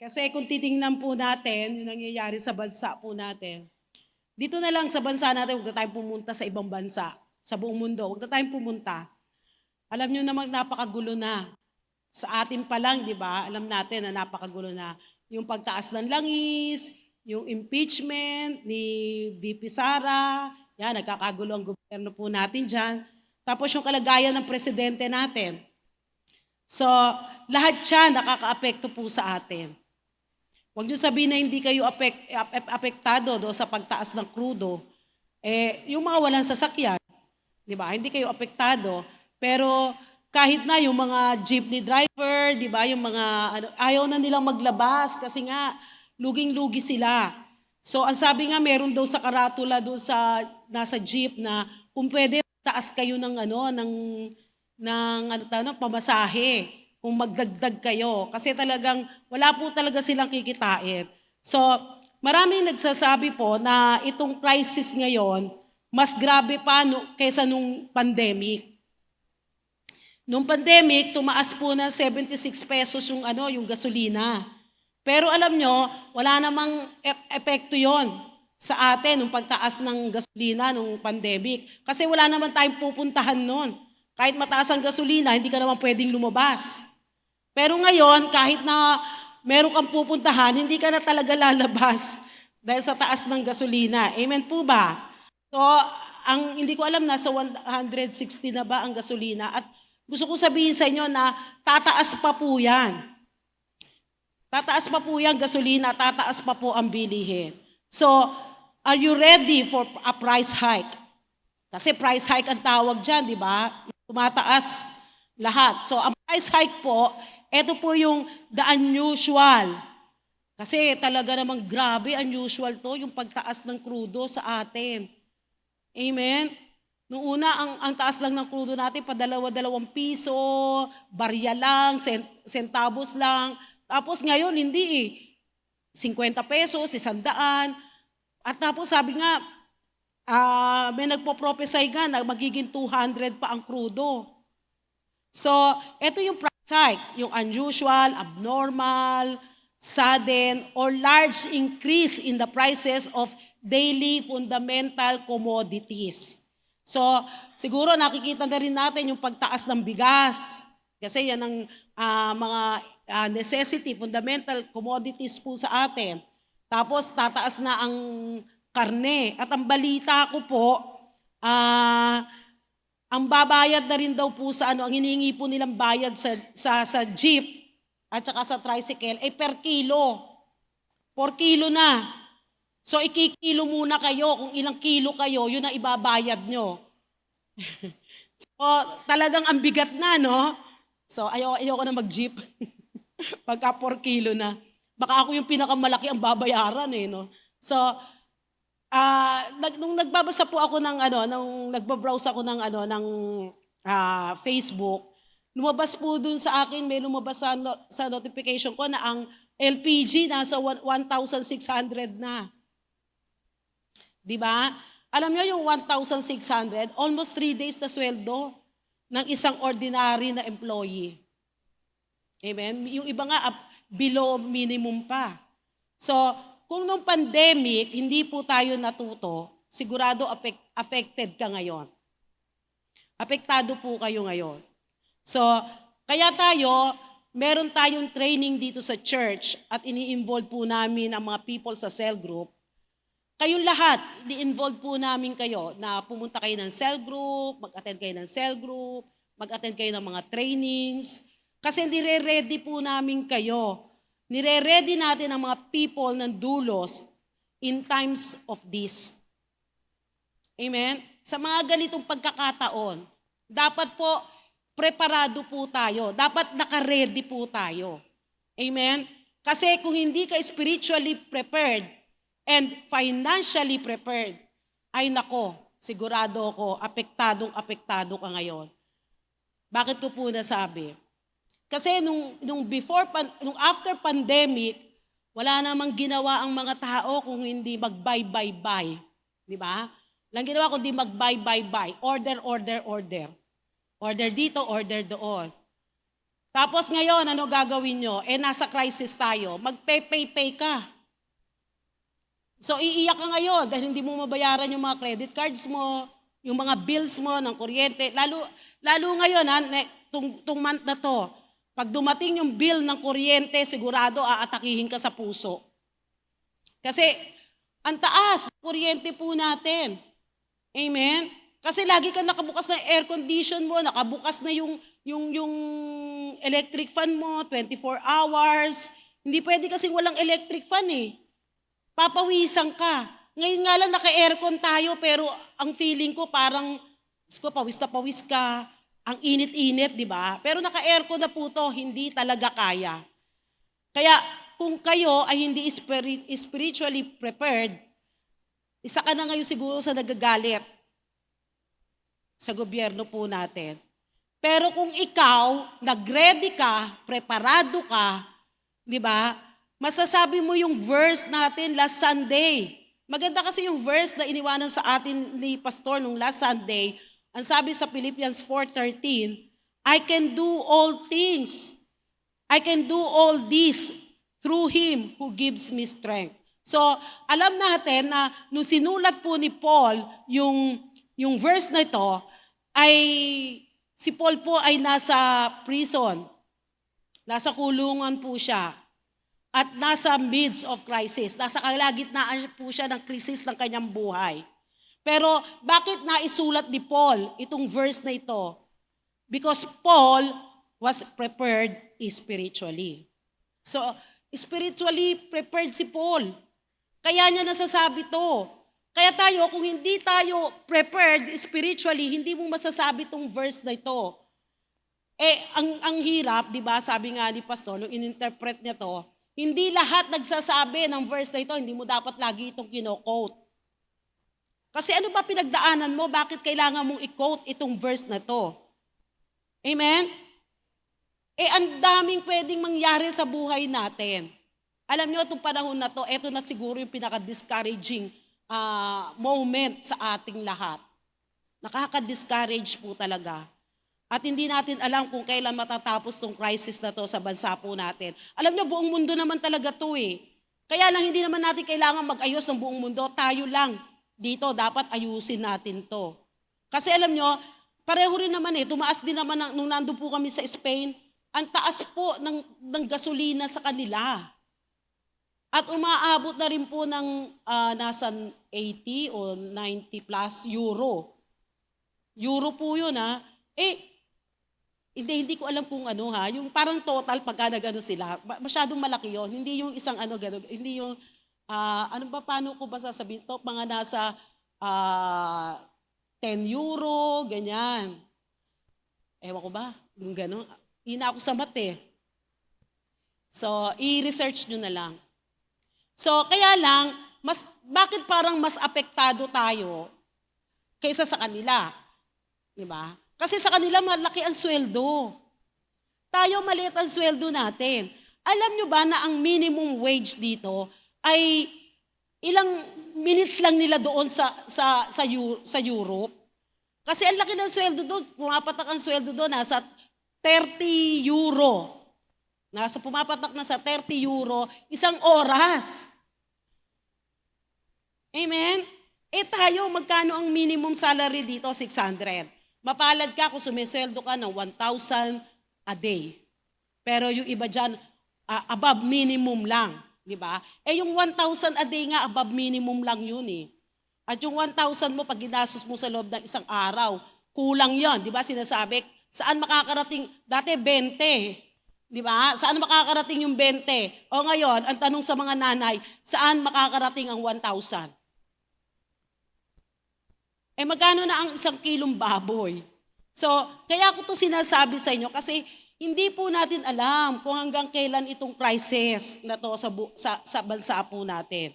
Kasi kung titingnan po natin, yung nangyayari sa bansa po natin, dito na lang sa bansa natin, huwag na tayong pumunta sa ibang bansa, sa buong mundo, huwag na tayong pumunta. Alam nyo namang napakagulo na. Sa atin pa lang, di ba, alam natin na napakagulo na. Yung pagtaas ng langis, yung impeachment ni VP Sara, yan, nagkakagulo ang gobyerno po natin dyan. Tapos yung kalagayan ng presidente natin. So, lahat siya nakakaapekto po sa atin. Huwag niyo sabihin na hindi kayo apektado do sa pagtaas ng krudo. Yung mga walang sasakyan, di ba? Hindi kayo apektado. Pero kahit na yung mga jeepney driver, di ba? Yung mga ayaw na nilang maglabas kasi nga luging-lugi sila. So ang sabi nga meron daw sa karatula doon sa nasa jeep na kung pwede taas kayo ng pamasahe kung magdagdag kayo. Kasi talagang wala po talaga silang kikitain. So, maraming nagsasabi po na itong crisis ngayon, mas grabe pa kaysa nung pandemic. Nung pandemic, tumaas po ng 76 pesos yung gasolina. Pero alam nyo, wala namang epekto yon sa atin nung pagtaas ng gasolina nung pandemic. Kasi wala naman tayong pupuntahan nun. Kahit mataas ang gasolina, hindi ka naman pwedeng lumabas. Pero ngayon, kahit na meron kang pupuntahan, hindi ka na talaga lalabas dahil sa taas ng gasolina. Amen po ba? So, hindi ko alam, nasa 160 na ba ang gasolina? At gusto ko sabihin sa inyo na tataas pa po yan. Tataas pa po yan gasolina, tataas pa po ang bilihin. So, are you ready for a price hike? Kasi price hike ang tawag dyan, di ba? Tumataas lahat. So, ang price hike po, ito po yung the unusual. Kasi talaga namang grabe, unusual to, yung pagtaas ng krudo sa atin. Amen? Noong una, ang taas lang ng krudo natin, padalawa-dalawang piso, barya lang, centavos lang. Tapos ngayon, hindi eh. 50 pesos, 100. At tapos sabi nga, may nagpo-prophesy nga na magiging 200 pa ang krudo. So, ito yung price hike, yung unusual, abnormal, sudden, or large increase in the prices of daily fundamental commodities. So, siguro nakikita na rin natin yung pagtaas ng bigas. Kasi yan ang mga necessity, fundamental commodities po sa atin. Tapos, tataas na ang karne. At ang balita ko po, ang babayad na rin daw po sa ang hinihingi po nilang bayad sa jeep at saka sa tricycle ay per kilo. 4 kilo na. So ikikilo muna kayo, kung ilang kilo kayo, yun ang ibabayad nyo. So talagang ang bigat na, no? So ayoko na mag-jeep. Pagka 4 kilo na. Baka ako yung pinakamalaki ang babayaran no? So nung nagbabasa po ako nung nagbabrowse ako ng Facebook, lumabas po dun sa akin, may lumabas sa notification ko na ang LPG nasa 1,600 na. Di ba? Alam niyo yung 1,600, almost 3 days na sweldo ng isang ordinary na employee. Amen? Yung iba nga, below minimum pa. So, kung nung pandemic, hindi po tayo natuto, sigurado affected ka ngayon. Apektado po kayo ngayon. So, kaya meron tayong training dito sa church at ini-involve po namin ang mga people sa cell group. Kayong lahat, ini-involve po namin kayo na pumunta kayo ng cell group, mag-attend kayo ng cell group, mag-attend kayo ng mga trainings, kasi nire-ready po namin kayo. Nire-ready natin ang mga people ng dulos in times of this. Amen? Sa mga ganitong pagkakataon, dapat po preparado po tayo. Dapat naka-ready po tayo. Amen? Kasi kung hindi ka spiritually prepared and financially prepared, ay nako, sigurado ako, apektado ka ngayon. Bakit ko po nasabi? Kasi nung after pandemic, wala namang ginawa ang mga tao kung hindi mag-buy. Di ba? Walang ginawa kundi mag-buy. Order. Order dito, order doon. Tapos ngayon, ano gagawin nyo? Nasa crisis tayo. Mag-pay ka. So, iiyak ka ngayon dahil hindi mo mabayaran yung mga credit cards mo, yung mga bills mo ng kuryente. Lalo ngayon, tung month na to, pag dumating yung bill ng kuryente, sigurado aatakihin ka sa puso. Kasi, ang taas ng kuryente po natin. Amen? Kasi lagi kang nakabukas na air condition mo, nakabukas na yung electric fan mo, 24 hours. Hindi pwede kasi walang electric fan eh. Papawisan ka. Ngayon nga lang naka-aircon tayo pero ang feeling ko parang pawis na pawis ka. Ang init-init, di ba? Pero naka-aircon na po to, hindi talaga kaya. Kaya kung kayo ay hindi spiritually prepared, isa ka na ngayon siguro sa nagagalit sa gobyerno po natin. Pero kung ikaw, nag-ready ka, preparado ka, di ba? Masasabi mo yung verse natin last Sunday. Maganda kasi yung verse na iniwanan sa atin ni Pastor nung last Sunday. Ang sabi sa Philippians 4:13, I can do all things. I can do all this through Him who gives me strength. So, alam natin na nung sinulat po ni Paul yung verse na ito, ay si Paul po ay nasa prison. Nasa kulungan po siya. At nasa midst of crisis. Nasa kalagitnaan po siya ng krisis ng kanyang buhay. Pero bakit naisulat ni Paul itong verse na ito? Because Paul was prepared spiritually. So, spiritually prepared si Paul. Kaya niya nasasabi to. Kaya tayo, kung hindi tayo prepared spiritually, hindi mo masasabi itong verse na ito. Ang hirap, di ba, sabi nga ni Pastor, nung in-interpret niya to, hindi lahat nagsasabi ng verse na ito, hindi mo dapat lagi itong kino-quote. Kasi ano ba pinagdaanan mo? Bakit kailangan mong i-quote itong verse na to? Amen? Ang daming pwedeng mangyari sa buhay natin. Alam niyo, itong panahon na to, ito na siguro yung pinaka-discouraging moment sa ating lahat. Nakaka-discourage po talaga. At hindi natin alam kung kailan matatapos tong crisis na to sa bansa po natin. Alam niyo, buong mundo naman talaga to eh. Kaya lang hindi naman natin kailangan mag-ayos ng buong mundo. Tayo lang dito dapat ayusin natin to. Kasi alam niyo, pareho rin naman tumaas din naman nung nandun po kami sa Spain, ang taas po ng gasolina sa kanila. At umaabot na rin po ng nasa 80 o 90 plus euro. Euro po yun Hindi ko alam kung yung parang total pagka nagano sila, masyadong malaki yon. Hindi yung isang gano'n, hindi yung, paano ko ba sasabihin to? Mga nasa 10 euro, ganyan. Ewan ko ba, yung gano'n. Hina ako sa mate. So, i-research nyo na lang. So, kaya lang, bakit parang mas apektado tayo kaysa sa kanila? Diba? Kasi sa kanila malaki ang sweldo. Tayo maliit ang sweldo natin. Alam nyo ba na ang minimum wage dito ay ilang minutes lang nila doon sa Europe? Kasi ang laki ng sweldo doon, pumapatak ang sweldo doon, nasa 30 euro. Pumapatak na sa 30 euro, isang oras. Amen? Tayo, magkano ang minimum salary dito? 600. Mapalad ka kung sumisweldo ka ng 1,000 a day. Pero yung iba dyan, above minimum lang. Di ba? Yung 1,000 a day nga, above minimum lang yun eh. At yung 1,000 mo, pag ginastos mo sa loob ng isang araw, kulang yon. Di ba? Sinasabi, saan makakarating? Dati 20. Di ba? Saan makakarating yung 20? O ngayon, ang tanong sa mga nanay, saan makakarating ang 1,000? Magkano na ang 1 kilong baboy? So, kaya ko to sinasabi sa inyo kasi hindi po natin alam kung hanggang kailan itong crisis na to sa bansa po natin.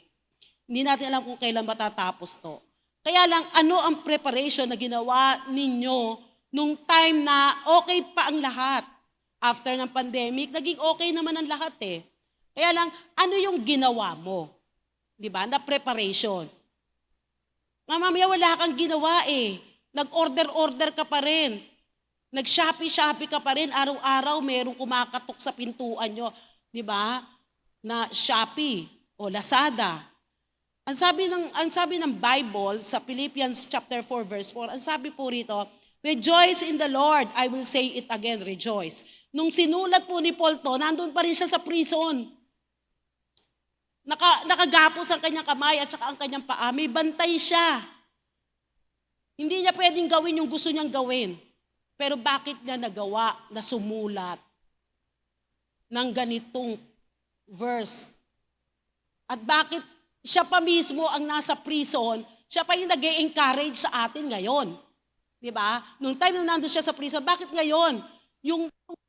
Hindi natin alam kung kailan matatapos to. Kaya lang, ano ang preparation na ginawa ninyo nung time na okay pa ang lahat? After ng pandemic, naging okay naman ang lahat eh. Kaya lang, ano yung ginawa mo? Diba? Na preparation. Mamaya wala kang ginawa eh. Nag-order-order ka pa rin. Nag-Shopee ka pa rin, araw-araw merong kumakatok sa pintuan nyo. Di ba? Na Shopee o Lazada. Ang sabi ng Bible sa Philippians chapter 4 verse 4, ang sabi po rito, rejoice in the Lord. I will say it again, rejoice. Nung sinulat po ni Paul to, nandun pa rin siya sa prison. Nakagapos ang kanyang kamay at saka ang kanyang paa. May bantay siya. Hindi niya pwedeng gawin yung gusto niyang gawin. Pero bakit niya nagawa na sumulat ng ganitong verse? At bakit siya pa mismo ang nasa prison, siya pa yung nag-encourage sa atin ngayon? Di ba? Nung time nung nandun siya sa prison, bakit ngayon?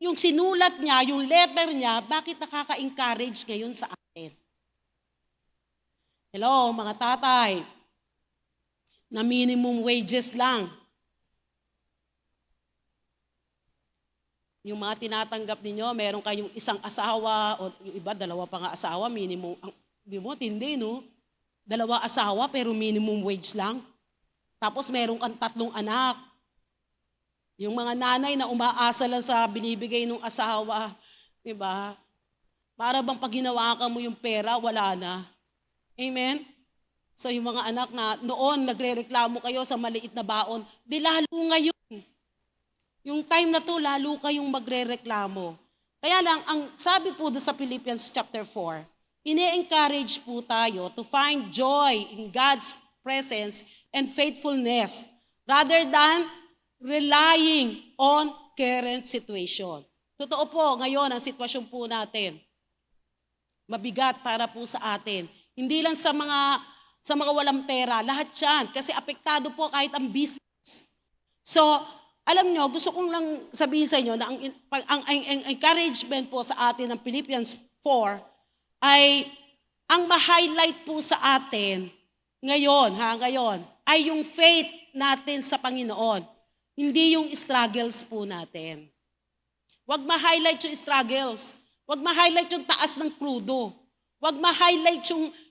Yung sinulat niya, yung letter niya, bakit nakaka-encourage ngayon sa atin? Hello, mga tatay, na minimum wages lang. Yung mga tinatanggap ninyo, meron kayong isang asawa, o yung iba, dalawa pa nga asawa, minimum, tindi, no? 2 asawa, pero minimum wage lang. Tapos meron kang 3 anak. Yung mga nanay na umaasa lang sa binibigay ng asawa, di ba? Para bang pag hinawakan mo yung pera, wala na. Amen? So yung mga anak na noon nagrereklamo kayo sa maliit na baon, di lalo ngayon. Yung time na to, lalo kayong magrereklamo. Kaya lang, ang sabi po sa Philippians chapter 4, ine-encourage po tayo to find joy in God's presence and faithfulness rather than relying on current situation. Totoo po, ngayon ang sitwasyon po natin, mabigat para po sa atin. Hindi lang sa mga walang pera, lahat yan. Kasi apektado po kahit ang business. So, alam nyo, gusto kong lang sabihin sa inyo na ang encouragement po sa atin ng Philippians 4 ay ang ma-highlight po sa atin ngayon, ay yung faith natin sa Panginoon. Hindi yung struggles po natin. Huwag ma-highlight yung struggles. Huwag ma-highlight yung taas ng krudo. Huwag ma-highlight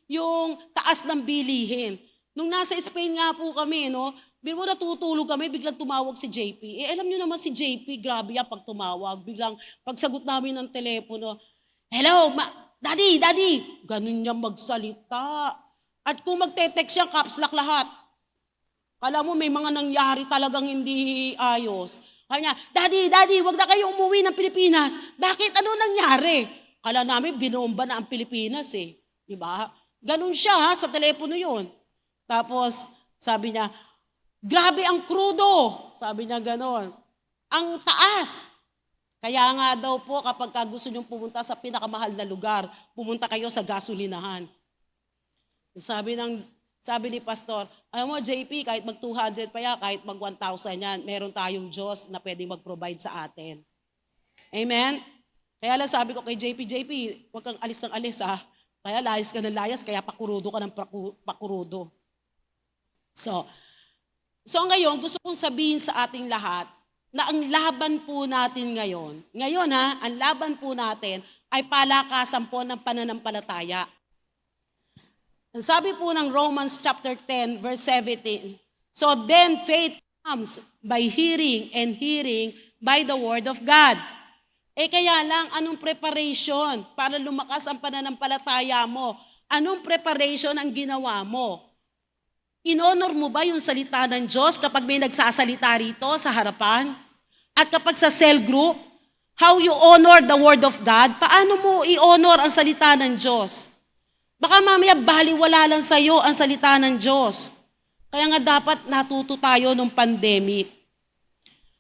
yung taas ng bilihin. Nung nasa Spain nga po kami, no, biro natutulog kami, biglang tumawag si JP. Alam nyo naman si JP, grabe yan pag tumawag. Biglang pagsagot namin ng telepono, hello, daddy. Ganun niya magsalita. At kung magte-text siya, caps lock lahat. Kala mo may mga nangyari talagang hindi ayos. Kaya niya, daddy, wag na kayo umuwi ng Pilipinas. Bakit? Ano nangyari? Kala namin binomba na ang Pilipinas eh. Diba? Ganun siya sa telepono yun. Tapos sabi niya, grabe ang krudo. Sabi niya ganon. Ang taas. Kaya nga daw po kapag gusto niyong pumunta sa pinakamahal na lugar, pumunta kayo sa gasolinahan. Sabi ni Pastor, alam mo JP, kahit mag 200 pa yan, kahit mag 1,000 yan, meron tayong Diyos na pwedeng mag-provide sa atin. Amen? Kaya lang sabi ko kay JP, huwag kang alis ng alis ha. Kaya layas ka ng layas, kaya pakurudo ka ng pakurudo. So ngayon, gusto kong sabihin sa ating lahat na ang laban po natin ngayon ang laban po natin ay palakasan po ng pananampalataya. Ang sabi po ng Romans chapter 10 verse 17, so then faith comes by hearing and hearing by the word of God. Kaya lang, anong preparation para lumakas ang pananampalataya mo? Anong preparation ang ginawa mo? In-honor mo ba yung salita ng Diyos kapag may nagsasalita rito sa harapan? At kapag sa cell group, how you honor the word of God? Paano mo i-honor ang salita ng Diyos? Baka mamaya baliwala lang sa iyo ang salita ng Diyos. Kaya nga dapat natuto tayo nung pandemic.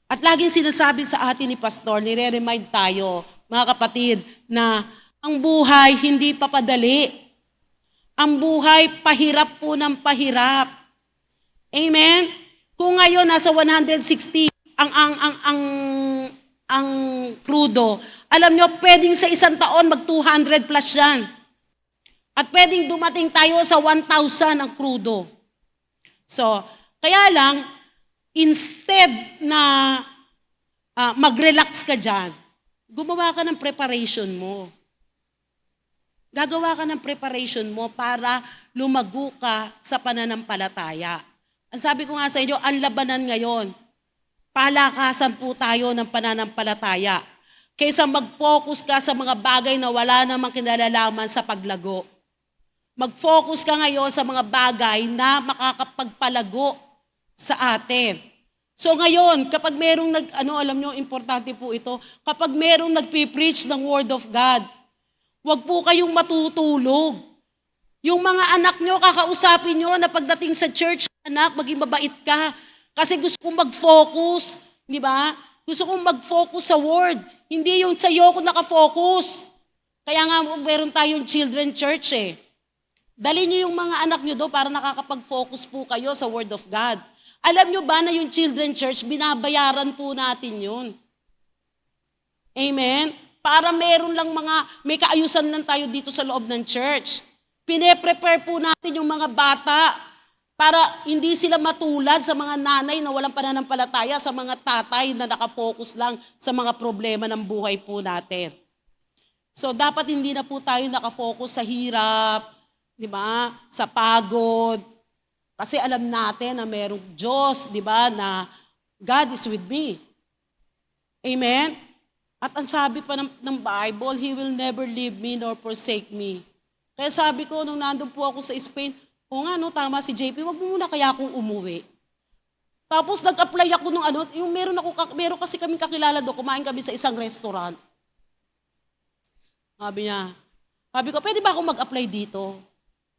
At laging sinasabi sa atin ni Pastor, nire-remind tayo, mga kapatid, na ang buhay hindi papadali. Ang buhay pahirap po ng pahirap. Amen? Kung ngayon nasa 160 ang krudo, alam nyo, pwedeng sa isang taon mag 200 plus yan. At pwedeng dumating tayo sa 1,000 ang krudo. So, kaya lang, instead na mag-relax ka dyan, gumawa ka ng preparation mo. Gagawa ka ng preparation mo para lumago ka sa pananampalataya. Ang sabi ko nga sa inyo, ang labanan ngayon, palakasan po tayo ng pananampalataya kaysa mag-focus ka sa mga bagay na wala namang kinalalaman sa paglago. Mag-focus ka ngayon sa mga bagay na makakapagpalago sa atin. So ngayon, kapag merong alam nyo, importante po ito, kapag merong nagpipreach ng Word of God, huwag po kayong matutulog. Yung mga anak nyo, kakausapin nyo na pagdating sa church, anak, maging mabait ka. Kasi gusto kong mag-focus, di ba? Gusto kong mag-focus sa Word. Hindi yung sa'yo ko nakafocus. Kaya nga meron tayong children church eh. Dali nyo yung mga anak nyo doon para nakakapag-focus po kayo sa Word of God. Alam nyo ba na yung children church, binabayaran po natin yun. Amen? Para meron lang may kaayusan lang tayo dito sa loob ng church. Pine-prepare po natin yung mga bata para hindi sila matulad sa mga nanay na walang pananampalataya, sa mga tatay na nakafocus lang sa mga problema ng buhay po natin. So dapat hindi na po tayo nakafocus sa hirap, di ba? Sa pagod. Kasi alam natin na merong Diyos, di ba, na God is with me. Amen? At ang sabi pa ng Bible, He will never leave me nor forsake me. Kaya sabi ko, nung nandun po ako sa Spain, tama si JP, wag mo muna kaya akong umuwi. Tapos nag-apply ako nung yung meron kasi kaming kakilala doon, kumain kami sa isang restaurant. Sabi ko, pwede ba akong mag-apply dito?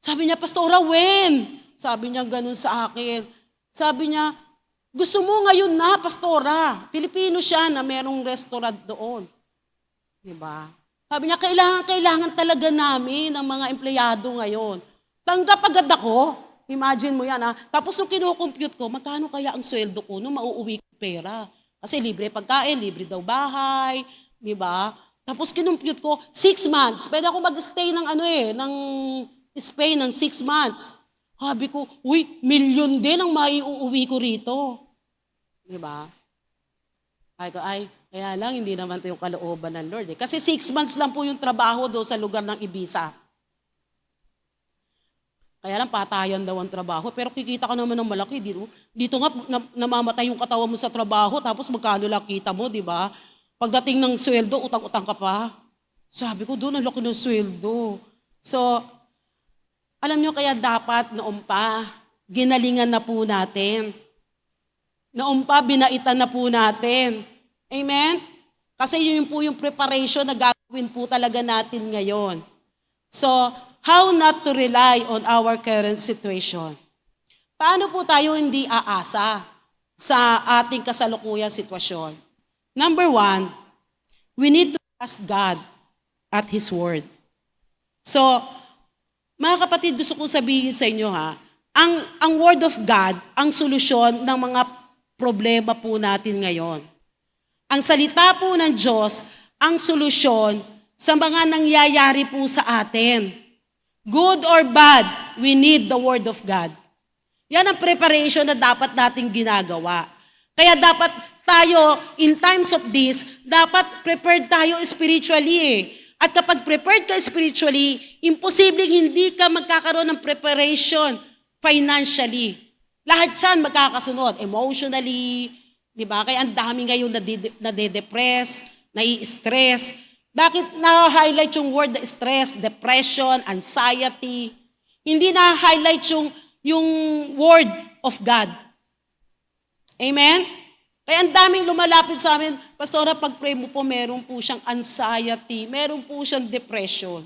Sabi niya, Pastora, when? Sabi niya ganun sa akin. Sabi niya, gusto mo ngayon na, Pastora. Pilipino siya na merong restaurant doon. Diba? Sabi niya, kailangan talaga namin ng mga empleyado ngayon. Tanggap agad ako. Imagine mo yan ha. Tapos nung kinukompute ko, magkano kaya ang sweldo ko nung mauuwi ko pera? Kasi libre pagkain, libre daw bahay. Diba? Tapos kinumpute ko, 6 months. Pwede ako mag-stay ng ng Spain ng 6 months. Sabi ko, milyon din ang maiuuwi ko rito. Diba? Kaya lang, hindi naman ito yung kalooban ng Lord. Kasi 6 months lang po yung trabaho doon sa lugar ng Ibiza. Kaya lang, patayan daw ang trabaho. Pero kikita ka naman ng malaki. Dito nga, namamatay yung katawan mo sa trabaho, tapos magkano lang kita mo, di ba? Pagdating ng sweldo, utang-utang ka pa. Sabi ko, doon ang laki ng sweldo. So, alam nyo kaya dapat noon pa, ginalingan na po natin. Noon pa, binaitan na po natin. Amen? Kasi yun po yung preparation na gagawin po talaga natin ngayon. So, how not to rely on our current situation? Paano po tayo hindi aasa sa ating kasalukuyang sitwasyon? Number 1, we need to ask God at His Word. So, mga kapatid, gusto kong sabihin sa inyo ang Word of God, ang solusyon ng mga problema po natin ngayon. Ang salita po ng Diyos, ang solusyon sa mga nangyayari po sa atin. Good or bad, we need the Word of God. Yan ang preparation na dapat nating ginagawa. Kaya dapat tayo, in times of this, dapat prepared tayo spiritually At kapag prepared ka spiritually, imposibleng hindi ka magkakaroon ng preparation financially. Lahat yan magkakasunod. Emotionally, di ba? Kaya ang dami ngayon nade-depress, nai-stress. Bakit na-highlight yung word na stress, depression, anxiety? Hindi na-highlight yung word of God. Amen? Kaya ang daming lumalapit sa amin, Pastora, pag-pray mo po, meron po siyang anxiety, meron po siyang depression.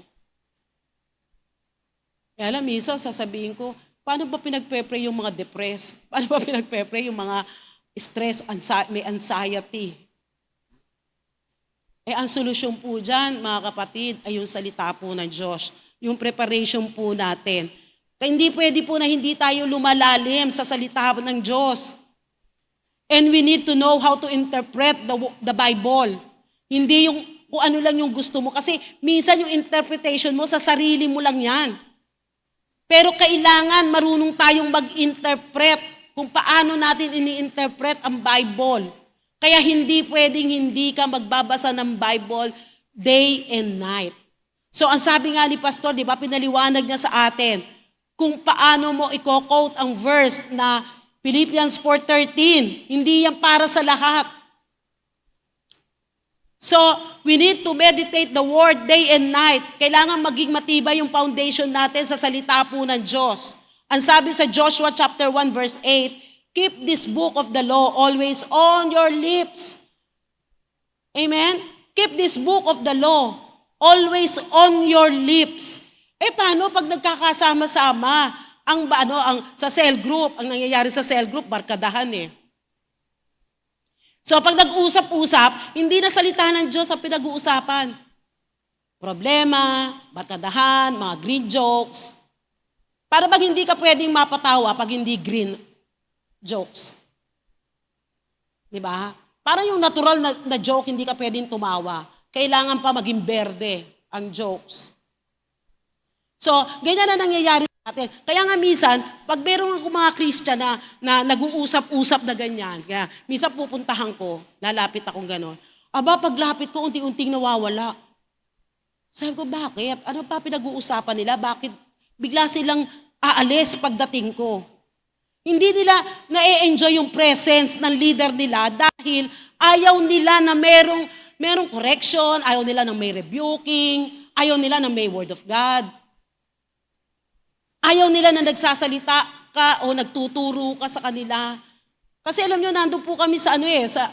Kaya alam, minsan sasabihin ko, paano ba pinagpe-pray yung mga depressed? Paano ba pinagpe-pray yung mga stress, may anxiety? Ang solusyon po dyan, mga kapatid, ay yung salita po ng Diyos. Yung preparation po natin. Kaya hindi pwede po na hindi tayo lumalalim sa salita ng Diyos. And we need to know how to interpret the Bible. Hindi yung kung ano lang yung gusto mo. Kasi minsan yung interpretation mo, sa sarili mo lang yan. Pero kailangan marunong tayong mag-interpret kung paano natin ini-interpret ang Bible. Kaya hindi pwedeng hindi ka magbabasa ng Bible day and night. So ang sabi nga ni Pastor, di ba, pinaliwanag niya sa atin kung paano mo i-quote ang verse na Philippians 4:13, hindi yan para sa lahat. So, we need to meditate the word day and night. Kailangan maging matibay yung foundation natin sa salita po ng Diyos. Ang sabi sa Joshua chapter 1 verse 8, keep this book of the law always on your lips. Amen? Keep this book of the law always on your lips. Paano pag nagkakasama-sama? Ang sa cell group, ang nangyayari sa cell group, barkadahan So pag nag-usap-usap, hindi na salita ng Diyos ang pinag-uusapan. Problema, barkadahan, mga green jokes. Para bang hindi ka pwedeng mapatawa pag hindi green jokes. Di ba? Parang yung natural na joke, hindi ka pwedeng tumawa. Kailangan pa maging berde ang jokes. So, ganyan na nangyayari sa atin. Kaya nga minsan, pag meron mga Christian na nag-uusap-usap na ganyan, kaya minsan pupuntahan ko, lalapit akong gano'n. Paglapit ko, unti-unting nawawala. Sabi ko, bakit? Ano pa pinag-uusapan nila? Bakit bigla silang aalis pagdating ko? Hindi nila na-enjoy yung presence ng leader nila dahil ayaw nila na merong correction, ayaw nila na may rebuking, ayaw nila na may word of God. Ayaw nila na nagsasalita ka o nagtuturo ka sa kanila. Kasi alam nyo, nandun po kami sa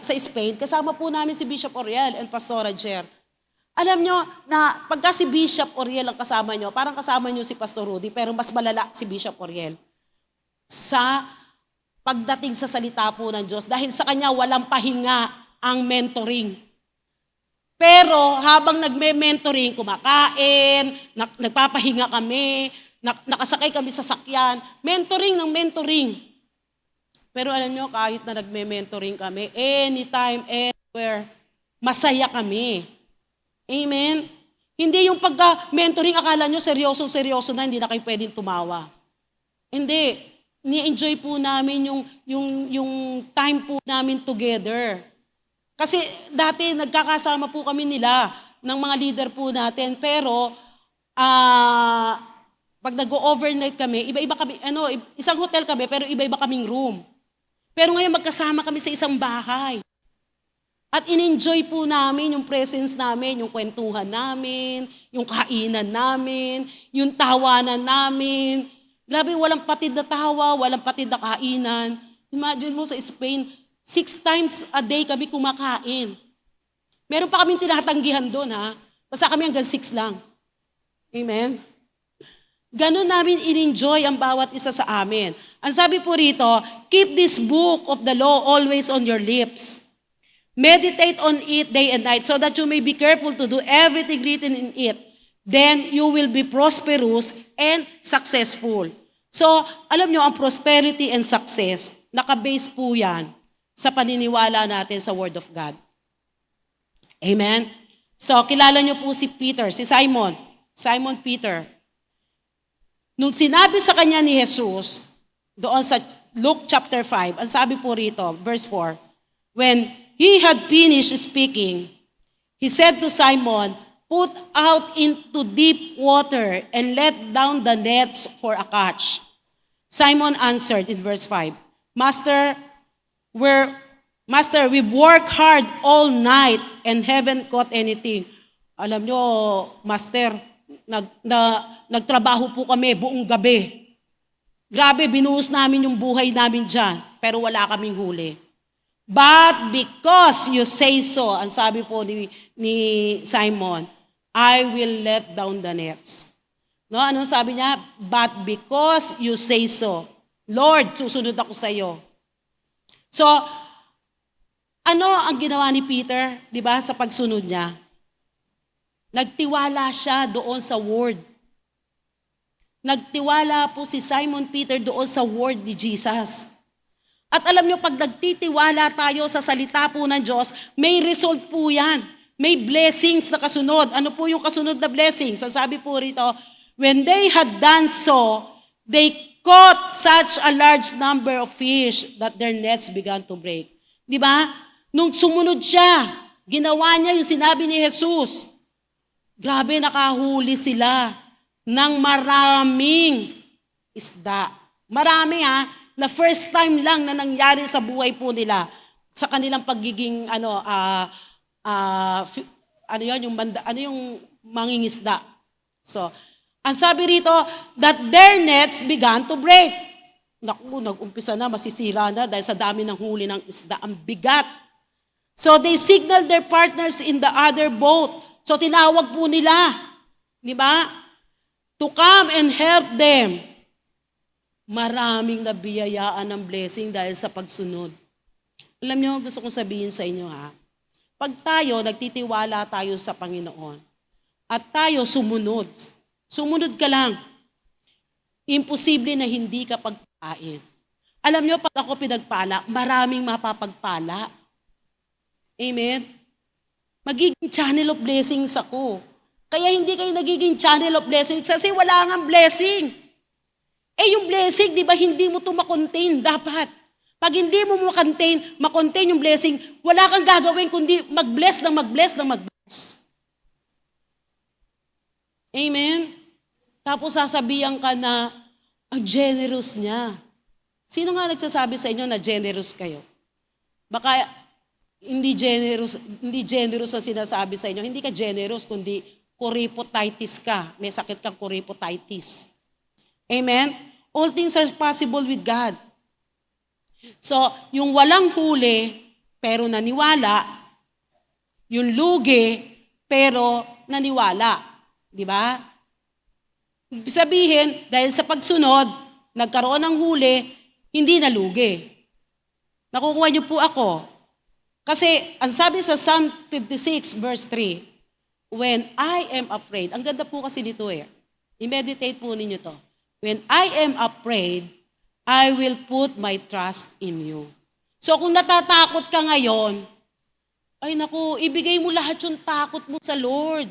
Spain, kasama po namin si Bishop Oriel and Pastor Jer. Alam nyo na pagka si Bishop Oriel ang kasama nyo, parang kasama nyo si Pastor Rudy, pero mas malala si Bishop Oriel. Sa pagdating sa salita po ng Diyos, dahil sa kanya walang pahinga ang mentoring. Pero habang nagme-mentoring, kumakain, nagpapahinga kami, nakasakay kami sa sakyan, mentoring ng mentoring. Pero alam nyo, kahit na nagme-mentoring kami, anytime, anywhere, masaya kami. Amen? Hindi yung pagka-mentoring, akala nyo seryoso na, hindi na kayo pwedeng tumawa. Hindi. Ni-enjoy po namin yung time po namin together. Kasi dati nagkakasama po kami nila ng mga leader po natin, pero pag nag-overnight kami, iba-iba kami, isang hotel kami, pero iba-iba kaming room. Pero ngayon magkasama kami sa isang bahay. At in-enjoy po namin yung presence namin, yung kwentuhan namin, yung kainan namin, yung tawanan namin. Grabe, walang patid na tawa, walang patid na kainan. Imagine mo sa Spain, 6 times a day kami kumakain. Meron pa kaming tinatanggihan doon, ha? Basta kami hanggang 6 lang. Amen? Ganon namin in-enjoy ang bawat isa sa amin. Ang sabi po rito, keep this book of the law always on your lips. Meditate on it day and night so that you may be careful to do everything written in it. Then you will be prosperous and successful. So, alam nyo, ang prosperity and success, nakabase po yan sa paniniwala natin sa Word of God. Amen? So, kilala nyo po si Peter, si Simon Peter. Nung sinabi sa kanya ni Jesus, doon sa Luke chapter 5, ang sabi po rito, verse 4, when he had finished speaking, he said to Simon, put out into deep water and let down the nets for a catch. Simon answered in verse 5, Master, we've worked hard all night and haven't caught anything. Alam nyo, Master, nagtrabaho po kami buong gabi. Grabe, binuhos namin yung buhay namin dyan, pero wala kaming huli. But because you say so, ang sabi po ni Simon, I will let down the nets. No, anong sabi niya? But because you say so, Lord, susunod ako sa iyo. So, ano ang ginawa ni Peter, di ba, sa pagsunod niya? Nagtiwala siya doon sa word. Nagtiwala po si Simon Peter doon sa word ni Jesus. At alam niyo, pag nagtitiwala tayo sa salita po ng Diyos, may result po yan. May blessings na kasunod. Ano po yung kasunod na blessings? Ang sabi po rito, when they had done so, they caught such a large number of fish that their nets began to break. Di ba? Nung sumunod siya, ginawa niya yung sinabi ni Jesus. Grabe, nakahuli sila ng maraming isda. Marami, ha? na first time lang na nangyari sa buhay po nila sa kanilang pagiging yung mangingisda. So, ang sabi rito, that their nets began to break. Naku, nag-umpisa na, masisira na dahil sa dami ng huli ng isda. Ang bigat. So, they signaled their partners in the other boat. So, tinawag po nila, di ba? To come and help them. Maraming nabiyayaan ng blessing dahil sa pagsunod. Alam niyo, gusto kong sabihin sa inyo pag tayo, nagtitiwala tayo sa Panginoon, at tayo sumunod ka lang, imposible na hindi ka pagpain. Alam niyo, pag ako pinagpala, maraming mapapagpala. Amen? Magiging channel of blessings ako. Kaya hindi kayo nagiging channel of blessings kasi wala nga blessing. Yung blessing, di ba, hindi mo ito makontain dapat. Pag hindi mo makontain yung blessing, wala kang gagawin kundi mag-bless ng mag-bless ng mag-bless. Amen? Tapos sasabihan ka na, ang generous niya. Sino nga nagsasabi sa inyo na generous kayo? Baka hindi generous ang sinasabi sa inyo. Hindi ka generous, kundi coryphotitis ka. May sakit kang coryphotitis. Amen? All things are possible with God. So, yung walang huli, pero naniwala, yung lugi, pero naniwala. Di ba? Ibig sabihin, dahil sa pagsunod, nagkaroon ng huli, hindi nalugi. Nakukuha niyo po ako. Kasi, ang sabi sa Psalm 56, verse 3, when I am afraid, ang ganda po kasi dito i-meditate po ninyo to. When I am afraid, I will put my trust in you. So kung natatakot ka ngayon, ay naku, ibigay mo lahat yung takot mo sa Lord.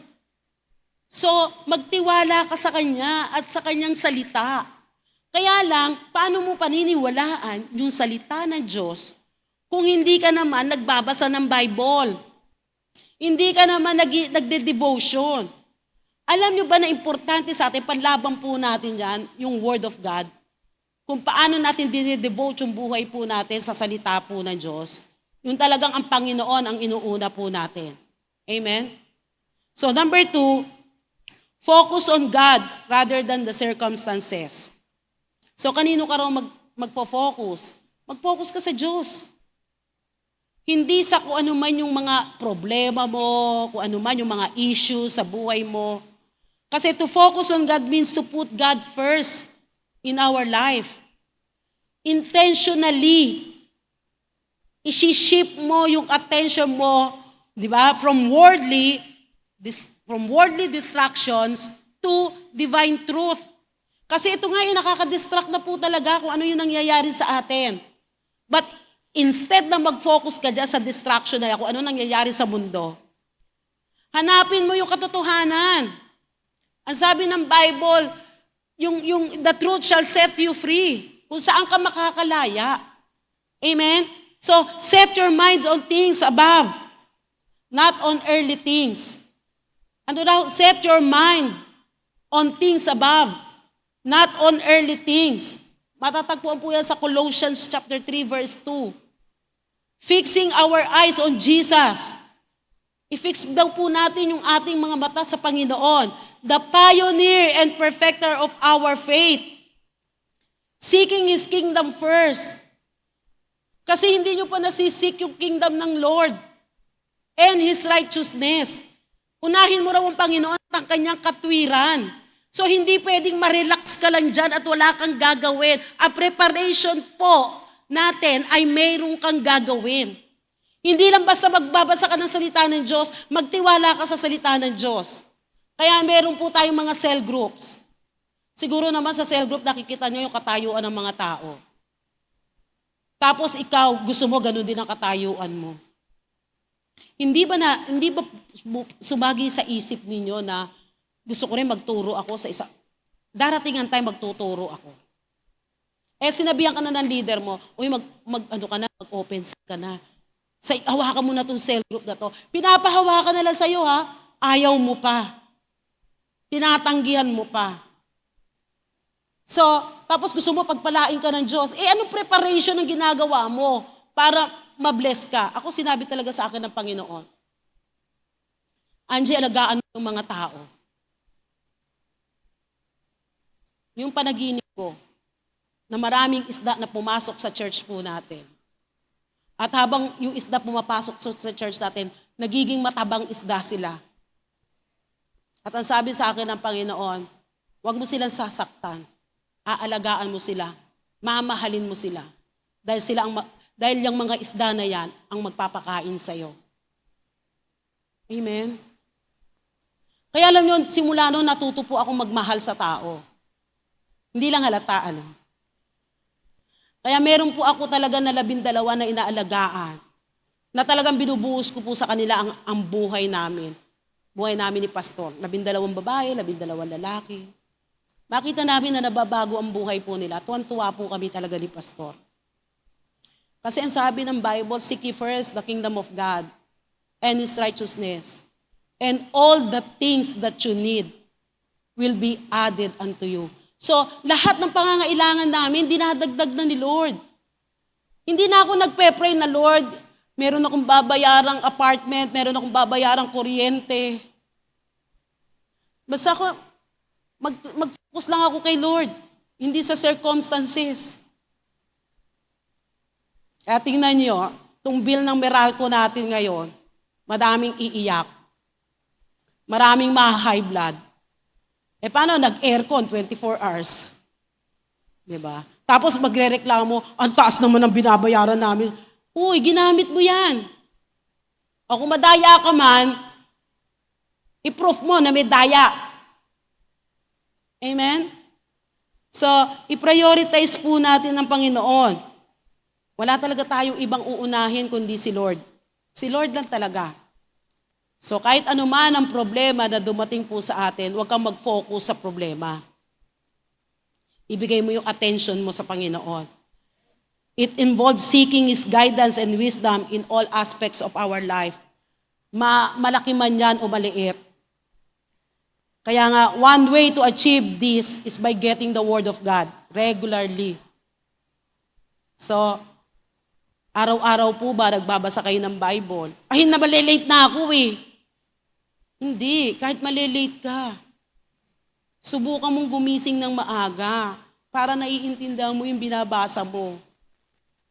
So magtiwala ka sa Kanya at sa Kanyang salita. Kaya lang, paano mo paniniwalaan yung salita ng Diyos kung hindi ka naman nagbabasa ng Bible? Hindi ka naman nagde-devotion. Alam nyo ba na importante sa atin, panlaban po natin dyan, yung Word of God, kung paano natin dine-devote yung buhay po natin sa salita po ng Diyos, yung talagang ang Panginoon ang inuuna po natin. Amen? So number 2, focus on God rather than the circumstances. So kanino ka raw magpo-focus? Mag-focus ka sa Diyos. Hindi sa kung ano man yung mga problema mo, kung ano man yung mga issues sa buhay mo. Kasi to focus on God means to put God first in our life. Intentionally, isi-shift mo yung attention mo, di ba, from worldly distractions to divine truth. Kasi ito nga yung nakaka-distract na po talaga kung ano yung nangyayari sa atin. But instead na mag-focus ka dyan sa distraction na kung ano nangyayari sa mundo, hanapin mo yung katotohanan. Ang sabi ng Bible, yung the truth shall set you free. Kung saan ka makakalaya. Amen? So, set your mind on things above, not on earthly things. Ano daw? Set your mind on things above, not on earthly things. Matatagpuan po yan sa Colossians chapter 3, verse 2. Fixing our eyes on Jesus. I-fix daw po natin yung ating mga mata sa Panginoon, the pioneer and perfecter of our faith. Seeking His kingdom first. Kasi hindi nyo pa nasisik yung kingdom ng Lord and His righteousness. Unahin mo raw ang Panginoon at ang kanyang katwiran. So hindi pwedeng ma-relax ka lang dyan at wala kang gagawin. Ang preparation po natin ay mayroong kang gagawin. Hindi lang basta magbabasa ka ng salita ng Diyos, magtiwala ka sa salita ng Diyos. Kaya meron po tayong mga cell groups. Siguro naman sa cell group nakikita nyo yung katayuan ng mga tao. Tapos ikaw, gusto mo ganun din ang katayuan mo. Hindi ba sumagi sa isip ninyo na gusto ko rin magturo ako sa isa. Darating ang time magtuturo ako. Sinabihan ka na ng leader mo, mag-open ka na. Hawakan mo na itong cell group na to. Pinapahawakan na lang sa'yo ayaw mo pa. Tinatanggihan mo pa. So, tapos gusto mo pagpalain ka ng Diyos. Anong preparation ang ginagawa mo para mabless ka? Ako sinabi talaga sa akin ng Panginoon, Angie, alagaan mo yung mga tao. Yung panaginip ko, na maraming isda na pumasok sa church po natin. At habang yung isda pumapasok sa church natin, nagiging matabang isda sila. At ang sabi sa akin ng Panginoon, huwag mo silang sasaktan. Aalagaan mo sila. Mamahalin mo sila. Dahil yung mga isda na yan ang magpapakain sa'yo. Amen? Kaya alam nyo, simula noon natuto po akong magmahal sa tao. Hindi lang halata, Kaya meron po ako talaga na 12 na inaalagaan. Na talagang binubuhos ko po sa kanila ang buhay namin. Buhay namin ni Pastor. 12 babae, 12 lalaki. Makita namin na nababago ang buhay po nila. Tuwan-tuwa po kami talaga ni Pastor. Kasi ang sabi ng Bible, seek ye first the kingdom of God and His righteousness. And all the things that you need will be added unto you. So, lahat ng pangangailangan namin, dinadagdag na ni Lord. Hindi na ako nagpe-pray na, Lord, meron akong babayarang apartment, meron akong babayarang kuryente. Basta ako, mag-focus lang ako kay Lord, hindi sa circumstances. Kaya tingnan nyo, itong bill ng Meralco natin ngayon, madaming iiyak. Maraming ma-high blood. Paano? Nag-aircon 24 hours. Diba? Tapos magre-reklamo, ang taas naman ang binabayaran namin. Uy, ginamit mo yan. O kung madaya ka man, i-proof mo na may daya. Amen? So, i-prioritize po natin ng Panginoon. Wala talaga tayong ibang uunahin kundi si Lord. Si Lord lang talaga. So kahit anuman ang problema na dumating po sa atin, huwag kang mag-focus sa problema. Ibigay mo yung attention mo sa Panginoon. It involves seeking His guidance and wisdom in all aspects of our life. Malaki man yan o maliit. Kaya nga, one way to achieve this is by getting the Word of God regularly. So, araw-araw po ba nagbabasa kayo ng Bible? Ay, nabalilate na ako Hindi, kahit malilate ka. Subukan mong gumising ng maaga para naiintindihan mo yung binabasa mo.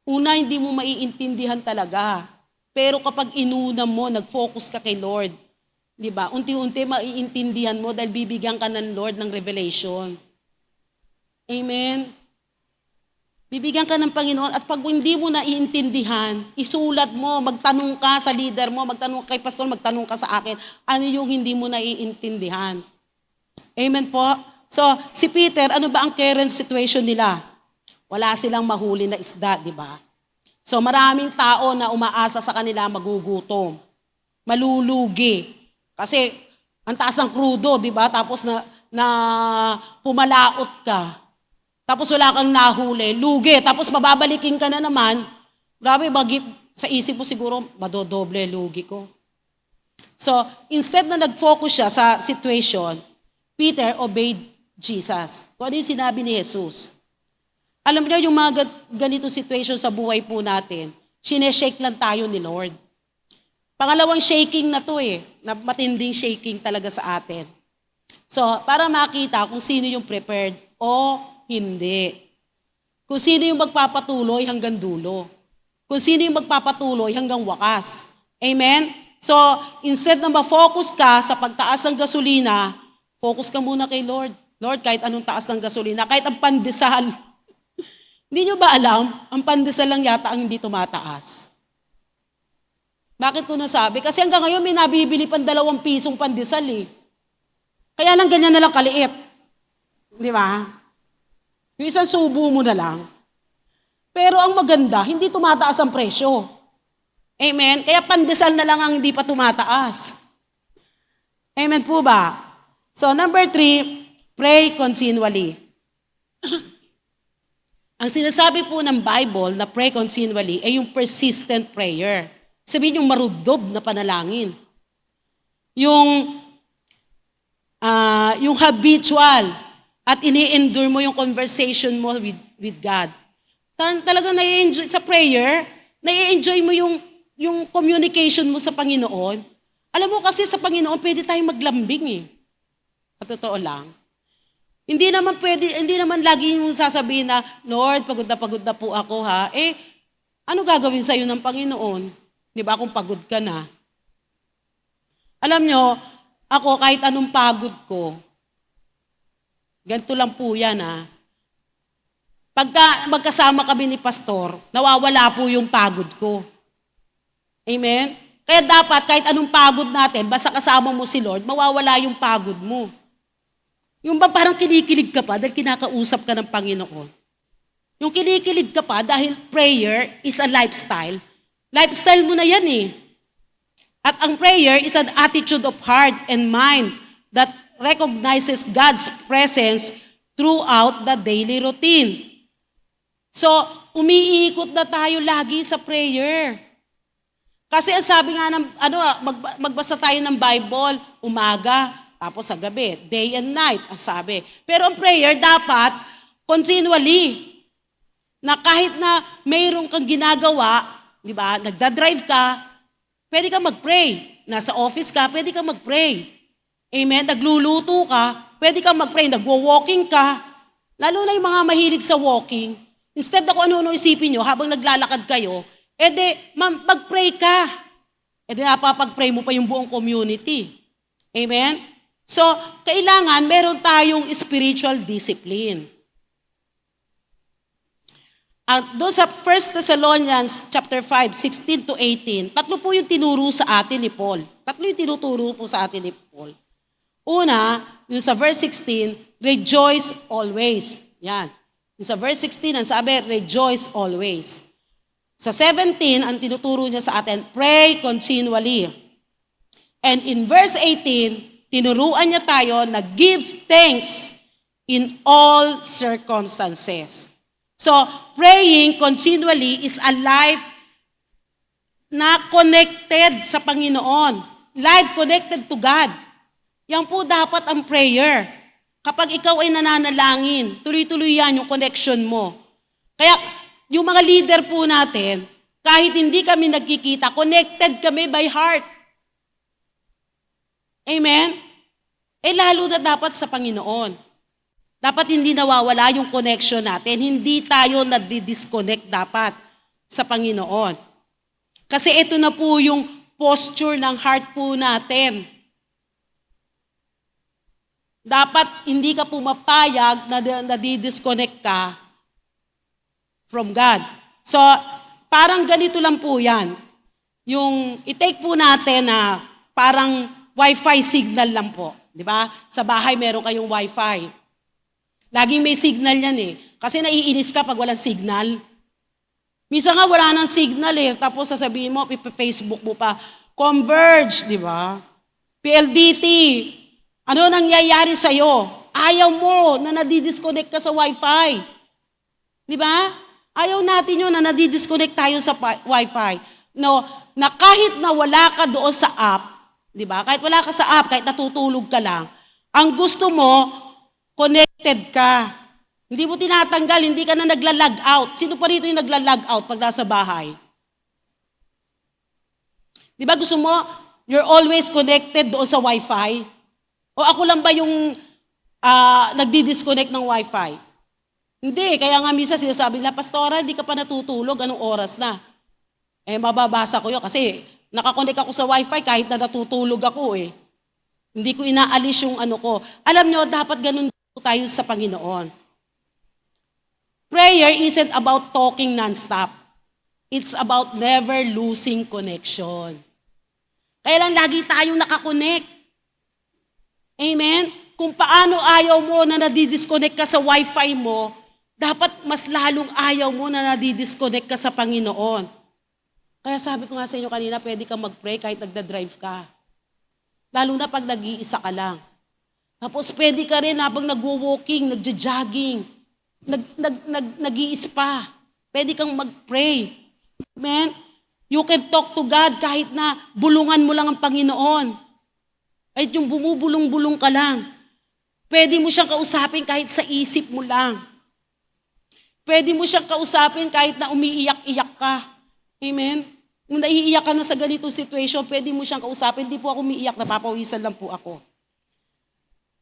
Una, hindi mo maiintindihan talaga. Pero kapag inuna mo, nag-focus ka kay Lord, di ba? Unti-unti maiintindihan mo dahil bibigyan ka ng Lord ng revelation. Amen? Bibigyan ka ng Panginoon at pag hindi mo naiintindihan, isulat mo, magtanong ka sa leader mo, magtanong kay pastor, magtanong ka sa akin, ano yung hindi mo naiintindihan. Amen po? So, si Peter, ano ba ang current situation nila? Wala silang mahuli na isda, di ba? So, maraming tao na umaasa sa kanila magugutom, malulugi. Kasi, ang taas ng krudo, di ba? Tapos na pumalaot ka. Tapos wala kang nahuli, lugi. Tapos mababalikin ka na naman. Grabe, sa isip mo siguro, madodoble lugi ko. So, instead na nag-focus siya sa situation, Peter obeyed Jesus. Kung ano yung sinabi ni Jesus. Alam niyo, yung mga ganito situation sa buhay po natin, sineshake lang tayo ni Lord. Pangalawang shaking na to na matinding shaking talaga sa atin. So, para makita kung sino yung prepared o hindi. Kung sino yung magpapatuloy hanggang dulo. Kung sino yung magpapatuloy hanggang wakas. Amen? So, instead na ma-focus ka sa pagtaas ng gasolina, focus ka muna kay Lord. Lord, kahit anong taas ng gasolina, kahit ang pandesal. Hindi nyo ba alam, ang pandesal lang yata ang hindi tumataas. Bakit ko nasabi? Kasi hanggang ngayon may nabibili pang 2 pisong pandesal Kaya lang ganyan na lang kaliit. Di ba? Yung isang subo mo na lang. Pero ang maganda, hindi tumataas ang presyo. Amen? Kaya pandesal na lang ang hindi pa tumataas. Amen po ba? So, number 3, pray continually. Ang sinasabi po ng Bible na pray continually ay yung persistent prayer. Sabihin yung marudob na panalangin. Yung habitual. at ini-endure mo yung conversation mo with God. Talagang nai-enjoy sa prayer, nai-enjoy mo yung communication mo sa Panginoon. Alam mo kasi sa Panginoon, pwede tayong maglambing eh. At totoo lang. Hindi naman lagi yung sasabihin na, Lord, pagod na po ako ha. Ano gagawin sa'yo ng Panginoon? Di ba kung pagod ka na? Alam nyo, ako kahit anong pagod ko, ganito lang po yan ha. Pagka magkasama kami ni Pastor, nawawala po yung pagod ko. Amen? Kaya dapat kahit anong pagod natin, basta kasama mo si Lord, mawawala yung pagod mo. Yung ba parang kinikilig ka pa dahil kinakausap ka ng Panginoon. Yung kinikilig ka pa dahil prayer is a lifestyle. Lifestyle mo na yan eh. At ang prayer is an attitude of heart and mind that recognizes God's presence throughout the daily routine. So, umiikot na tayo lagi sa prayer. Kasi ang sabi nga magbasa tayo ng Bible, umaga, tapos sa gabi, day and night, ang sabi. Pero ang prayer dapat continually. Na kahit na mayroon kang ginagawa, di ba, nagdadrive ka, pwede ka mag-pray. Nasa office ka, pwede ka mag-pray. Amen? Nagluluto ka, pwede ka mag-pray. Nagwo-walking ka. Lalo na yung mga mahilig sa walking. Instead na kung ano-ano isipin nyo, habang naglalakad kayo, mag-pray ka. Napapag-pray mo pa yung buong community. Amen? So, kailangan meron tayong spiritual discipline. Doon sa 1 Thessalonians chapter 5, 16 to 18, tatlo po yung tinuro sa atin ni Paul. Tatlo yung tinuturo po sa atin ni Paul. Una, yung sa verse 16, rejoice always. Yan. Yung sa verse 16, ang sabi, rejoice always. Sa 17, ang tinuturo niya sa atin, pray continually. And in verse 18, tinuruan niya tayo na give thanks in all circumstances. So, praying continually is a life na connected sa Panginoon. Life connected to God. Yan po dapat ang prayer. Kapag ikaw ay nananalangin, tuloy-tuloy yan yung connection mo. Kaya, yung mga leader po natin, kahit hindi kami nagkikita, connected kami by heart. Amen? Lalo na dapat sa Panginoon. Dapat hindi nawawala yung connection natin. Hindi tayo nadi-disconnect dapat sa Panginoon. Kasi ito na po yung posture ng heart po natin. Dapat hindi ka pumapayag na nadi-disconnect ka from God. So, parang ganito lang po yan. Yung i-take po natin na parang Wi-Fi signal lang po. Di ba? Sa bahay meron kayong Wi-Fi. Laging may signal yan eh. Kasi naiinis ka pag walang signal. Minsan nga wala nang signal eh. Tapos sasabihin mo, Facebook mo pa, Converge, di ba? PLDT, ano nangyayari sa'yo? Ayaw mo na nadi-disconnect ka sa Wi-Fi. Di ba? Ayaw natin yun na nadi-disconnect tayo sa Wi-Fi. No, na kahit na wala ka doon sa app, di ba? Kahit wala ka sa app, kahit natutulog ka lang, ang gusto mo, connected ka. Hindi mo tinatanggal, hindi ka na nagla-log out. Sino pa rito yung nagla-log out pag nasa bahay? Di ba gusto mo, you're always connected doon sa Wi-Fi? O ako lang ba yung nagdi-disconnect ng Wi-Fi? Hindi, kaya nga minsan sinasabi nila, Pastora, hindi ka pa natutulog, anong oras na? Mababasa ko yun kasi nakakonect ako sa Wi-Fi kahit na natutulog ako eh. Hindi ko inaalis yung ano ko. Alam nyo, dapat ganun tayo sa Panginoon. Prayer isn't about talking non-stop. It's about never losing connection. Kaya lang lagi tayong nakakonect. Amen? Kung paano ayaw mo na nadi-disconnect ka sa Wi-Fi mo, dapat mas lalong ayaw mo na nadi-disconnect ka sa Panginoon. Kaya sabi ko nga sa inyo kanina, pwede kang mag-pray kahit nagda-drive ka. Lalo na pag nag-iisa ka lang. Tapos pwede ka rin habang nagwo-walking, nagja-jogging, nag-i-spa. Pwede kang mag-pray. Amen? You can talk to God kahit na bulungan mo lang ang Panginoon. Kahit yung bumubulong-bulong ka lang. Pwede mo siyang kausapin kahit sa isip mo lang. Pwede mo siyang kausapin kahit na umiiyak-iyak ka. Amen? Kung naiiyak ka na sa ganitong situation, pwede mo siyang kausapin. Hindi po ako umiiyak, napapawisan lang po ako.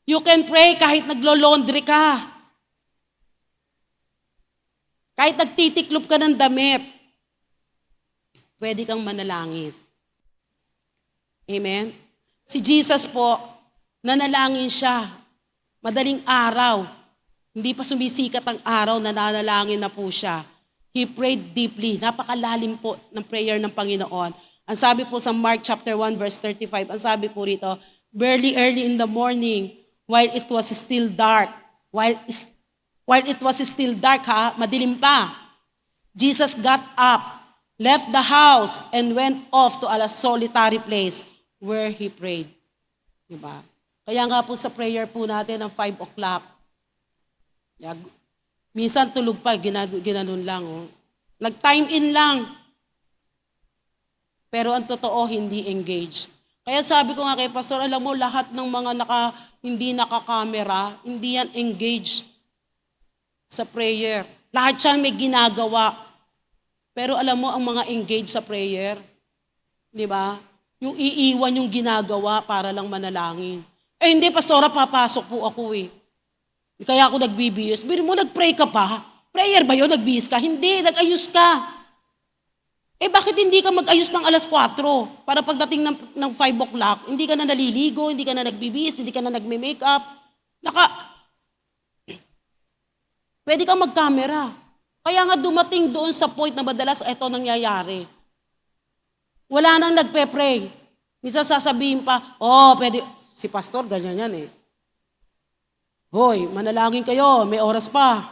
You can pray kahit naglo-laundry ka. Kahit nagtitiklop ka ng damit. Pwede kang manalangin. Amen? Si Jesus po, nanalangin siya. Madaling araw. Hindi pa sumisikat ang araw, nananalangin na po siya. He prayed deeply. Napakalalim po ng prayer ng Panginoon. Ang sabi po sa Mark chapter 1 verse 35, ang sabi po rito, very early in the morning, while it was still dark, madilim pa, Jesus got up, left the house, and went off to a solitary place where he prayed. Diba? Kaya nga po sa prayer po natin ng 5 o'clock, minsan tulog pa, ginanon lang. Oh. Nag-time in lang. Pero ang totoo, hindi engage. Kaya sabi ko nga kay Pastor, alam mo, lahat ng mga hindi nakakamera, hindi yan engage sa prayer. Lahat siya may ginagawa. Pero alam mo, ang mga engage sa prayer, di ba? Yung iiwan yung ginagawa para lang manalangin. Eh hindi, Pastora, papasok po ako eh. Kaya ako nagbibihis. Biro mo, nag-pray ka pa? Prayer ba yun? Nagbihis ka? Hindi, nag-ayos ka. Eh bakit hindi ka mag-ayos ng alas 4? Para pagdating ng 5 o'clock, hindi ka na naliligo, hindi ka na nagbibihis, hindi ka na nagme-makeup. Pwede kang mag-camera. Kaya nga dumating doon sa point na madalas ito nangyayari. Wala nang nagpe-pray. Minsan sasabihin pa, pwede, si pastor, ganyan yan eh. Hoy, manalangin kayo, may oras pa.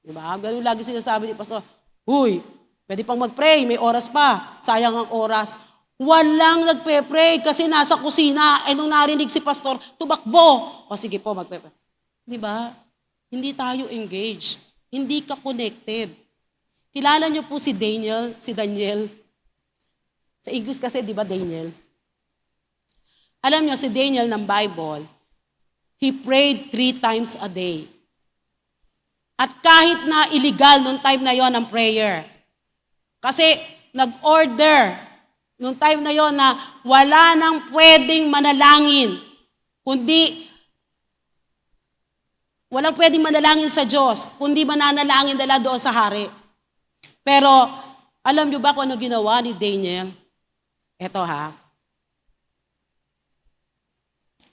Diba? Ganun lagi sinasabi ni pastor, Hoy, pwede pang mag-pray, may oras pa. Sayang ang oras. Walang nagpe-pray kasi nasa kusina. Nung narinig si pastor, tumakbo. Sige po, magpe-pray. Diba? Hindi tayo engaged. Hindi ka connected. Kilala niyo po si Daniel? Sa English kasi, di ba Daniel? Alam niyo, si Daniel ng Bible, he prayed 3 times a day. At kahit na illegal nung time na yon ang prayer, kasi nag-order nung time na yon na wala nang pwedeng manalangin, walang pwedeng manalangin sa Diyos, kundi mananalangin nila doon sa hari. Pero, alam niyo ba kung ano ginawa ni Daniel? Eto ha.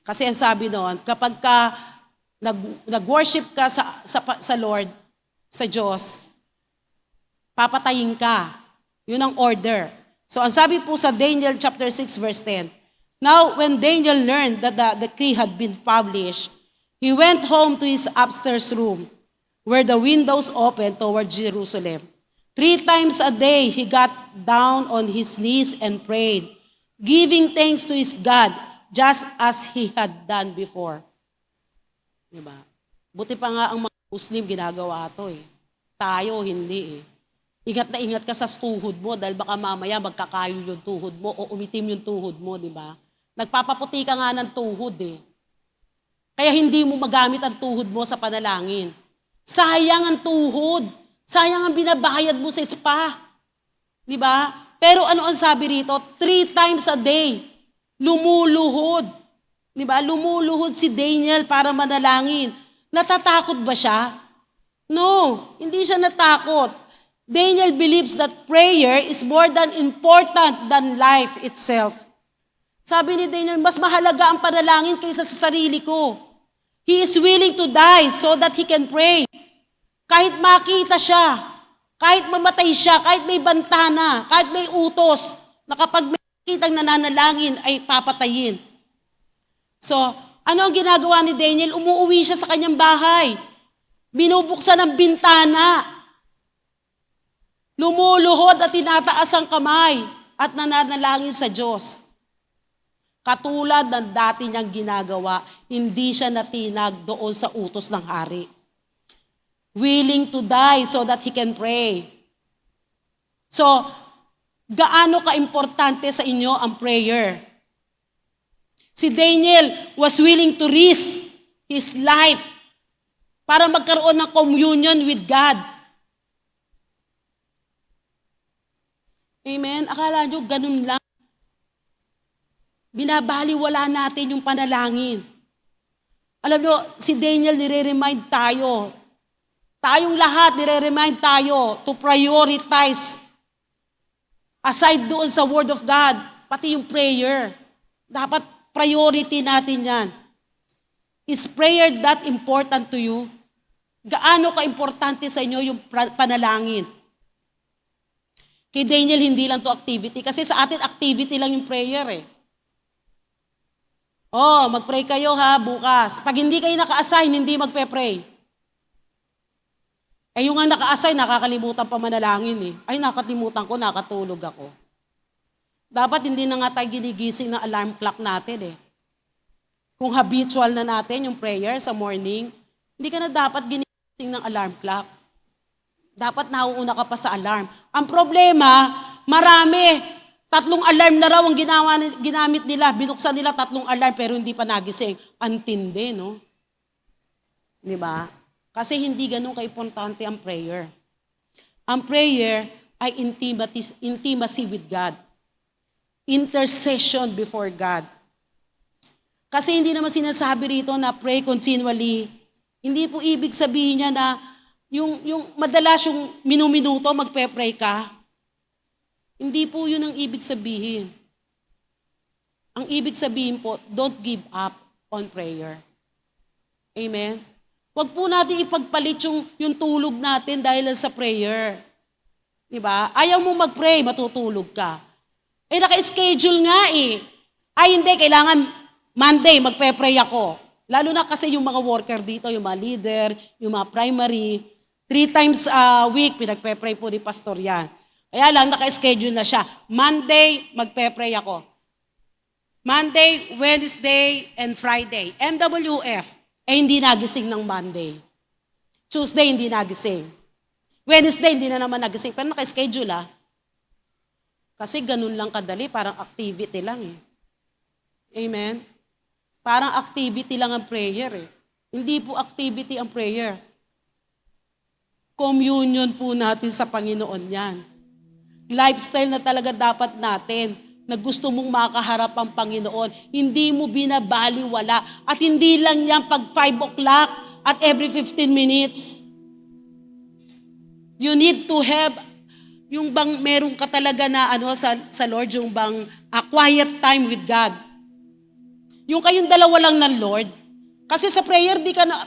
Kasi ang sabi doon, kapag ka nag-worship ka sa Lord, sa Diyos, papatayin ka. Yun ang order. So ang sabi po sa Daniel chapter 6 verse 10, now when Daniel learned that the decree had been published, he went home to his upstairs room, where the windows opened toward Jerusalem. 3 times a day, he got down on his knees and prayed, giving thanks to his God, just as he had done before. Diba? Buti pa nga ang mga Muslim ginagawa ito eh. Tayo, hindi eh. Ingat na ingat ka sa tuhod mo dahil baka mamaya magkakayo yung tuhod mo o umitim yung tuhod mo, di ba? Nagpapaputi ka nga ng tuhod eh. Kaya hindi mo magamit ang tuhod mo sa panalangin. Sayang ang tuhod. Sayang ang binabayad mo sa spa. Di ba? Pero ano ang sabi rito? 3 times a day. Lumuluhod. Di ba? Lumuluhod si Daniel para manalangin. Natatakot ba siya? No, hindi siya natakot. Daniel believes that prayer is more than important than life itself. Sabi ni Daniel, mas mahalaga ang panalangin kaysa sa sarili ko. He is willing to die so that he can pray. Kahit makita siya, kahit mamatay siya, kahit may bantana, kahit may utos, na kapag may kitang nananalangin ay papatayin. So, ano ang ginagawa ni Daniel? Umuuwi siya sa kanyang bahay. Binubuksan ang bintana. Lumuluhod at tinataas ang kamay at nananalangin sa Diyos. Katulad ng dati niyang ginagawa, hindi siya natinag doon sa utos ng hari. Willing to die so that he can pray. So, gaano ka-importante sa inyo ang prayer? Si Daniel was willing to risk his life para magkaroon ng communion with God. Amen? Akala nyo, ganun lang. Binabaliwala natin yung panalangin. Alam nyo, si Daniel nire-remind tayo. Tayong lahat nire-remind tayo to prioritize aside doon sa Word of God, pati yung prayer. Dapat priority natin yan. Is prayer that important to you? Gaano ka-importante sa inyo yung panalangin? Kay Daniel, hindi lang to activity. Kasi sa atin, activity lang yung prayer eh. Oh, mag-pray kayo ha, bukas. Pag hindi kayo naka-assign, hindi magpe-pray. Eh yung nga naka-assign, nakakalimutan pa manalangin eh. Ay, nakalimutan ko, nakatulog ako. Dapat hindi na nga tayo ginigising ng alarm clock natin eh. Kung habitual na natin yung prayer sa morning, hindi ka na dapat ginigising ng alarm clock. Dapat nauuna ka pa sa alarm. Ang problema, marami. 3 alarm na raw ang ginamit nila. Binuksan nila 3 alarm pero hindi pa nagising. Antindi, no? Di ba? Kasi hindi ganun ka-importante ang prayer. Ang prayer ay intimacy with God. Intercession before God. Kasi hindi naman sinasabi rito na pray continually. Hindi po ibig sabihin niya na yung madalas yung minuminuto magpe-pray ka. Hindi po yun ang ibig sabihin. Ang ibig sabihin po, don't give up on prayer. Amen? Huwag po natin ipagpalit yung tulog natin dahil sa prayer. Diba? Ayaw mo mag-pray, matutulog ka. Eh, naka-schedule nga eh. Ay, hindi, kailangan Monday, magpe-pray ako. Lalo na kasi yung mga worker dito, yung mga leader, yung mga primary, 3 times a week, pinagpe-pray po ni Pastor yan. Kaya lang, naka-schedule na siya. Monday, magpe-pray ako. Monday, Wednesday, and Friday. MWF, hindi nagising ng Monday. Tuesday, hindi nagising. Wednesday, hindi na naman nagising. Pero naka-schedule Kasi ganun lang kadali, parang activity lang eh. Amen? Parang activity lang ang prayer eh. Hindi po activity ang prayer. Communion po natin sa Panginoon yan. Lifestyle na talaga dapat natin na gusto mong makaharap ang Panginoon. Hindi mo binabaliwala. At hindi lang yan pag 5 o'clock at every 15 minutes. You need to have yung bang meron ka talaga na sa Lord, yung bang quiet time with God. Yung kayong dalawa lang ng Lord. Kasi sa prayer,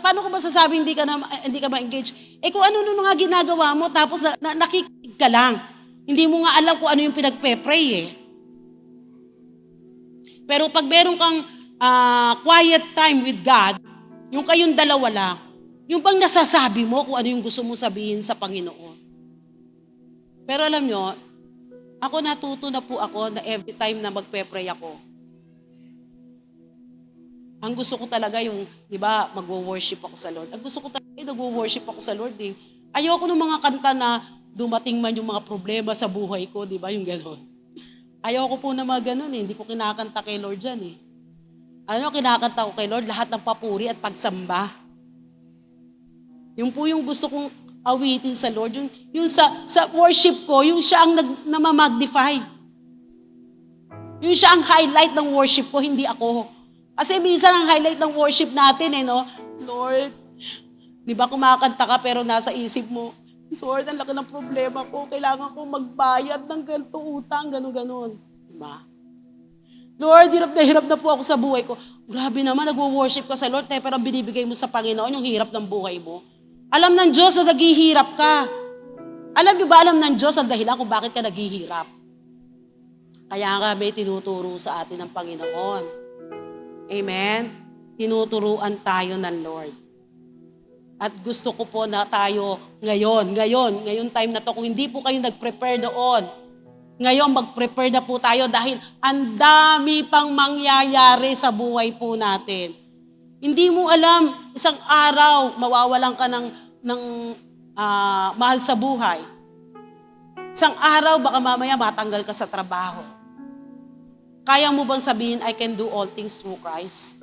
paano ko masasabi hindi ka ma-engage? Eh kung ano nga ginagawa mo, tapos nakikinig ka lang. Hindi mo nga alam kung ano yung pinagpe-pray eh. Pero pag meron kang quiet time with God, yung kayong dalawa lang, yung bang nasasabi mo kung ano yung gusto mong sabihin sa Panginoon. Pero alam nyo, ako natuto na po ako na every time na magpe-pray ako, ang gusto ko talaga yung, di ba, mag-worship ako sa Lord. Ang gusto ko talaga, nag-worship ako sa Lord eh. Ayoko ng mga kanta na dumating man yung mga problema sa buhay ko, di ba, yung gano'n. Ayoko po na mga gano'n eh. Hindi ko kinakanta kay Lord dyan eh. Alam nyo, kinakanta ko kay Lord lahat ng papuri at pagsamba. Yung po yung gusto kong awitin sa Lord. Yung sa worship ko, yung siya ang namamagnify. Yung siya ang highlight ng worship ko, hindi ako. Kasi minsan ang highlight ng worship natin no? Lord, di ba kumakanta ka pero nasa isip mo, Lord, ang laki ng problema ko, kailangan ko magbayad ng ganito utang, gano'n. Di ba? Lord, hirap na po ako sa buhay ko. Grabe naman, nag-worship ka sa Lord, pero ang binibigay mo sa Panginoon, yung hirap ng buhay mo. Alam ng Diyos na naghihirap ka. Alam niyo ba, alam ng Diyos ang dahilan kung bakit ka naghihirap. Kaya nga may tinuturo sa atin ng Panginoon. Amen? Tinuturuan tayo ng Lord. At gusto ko po na tayo ngayon time na to, kung hindi po kayo nag-prepare doon, ngayon mag-prepare na po tayo dahil ang dami pang mangyayari sa buhay po natin. Hindi mo alam, isang araw, mawawalan ka ng mahal sa buhay. Isang araw, baka mamaya matanggal ka sa trabaho. Kaya mo bang sabihin, I can do all things through Christ?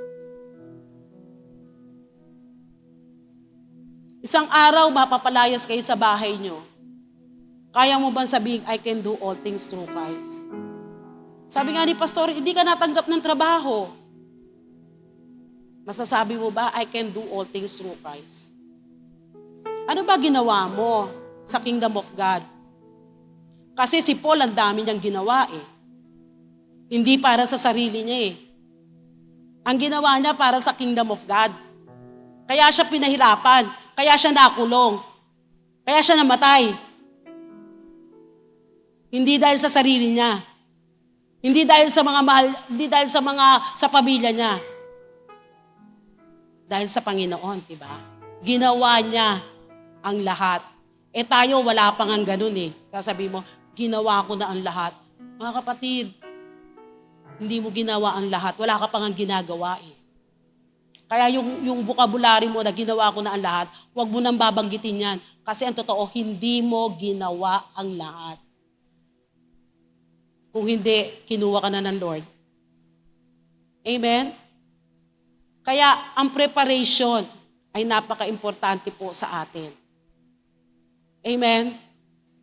Isang araw, mapapalayas kayo sa bahay nyo. Kaya mo bang sabihin, I can do all things through Christ? Sabi nga ni Pastor, hindi ka natanggap ng trabaho. Masasabi mo ba, I can do all things through Christ? Ano ba ginawa mo sa kingdom of God? Kasi si Paul, ang dami niyang ginawa eh. Hindi para sa sarili niya eh. Ang ginawa niya para sa kingdom of God. Kaya siya pinahirapan. Kaya siya nakulong. Kaya siya namatay. Hindi dahil sa sarili niya. Hindi dahil sa mga mahal, hindi dahil sa pamilya niya. Dahil sa Panginoon, di ba? Ginawa niya ang lahat. Eh tayo, wala pang ang ganun eh. Sasabi mo, ginawa ko na ang lahat. Mga kapatid, hindi mo ginawa ang lahat. Wala ka pang ang ginagawa eh. Kaya yung vocabulary mo na ginawa ko na ang lahat, huwag mo nang babanggitin yan. Kasi ang totoo, hindi mo ginawa ang lahat. Kung hindi, kinuha ka na ng Lord. Amen? Kaya ang preparation ay napaka-importante po sa atin. Amen?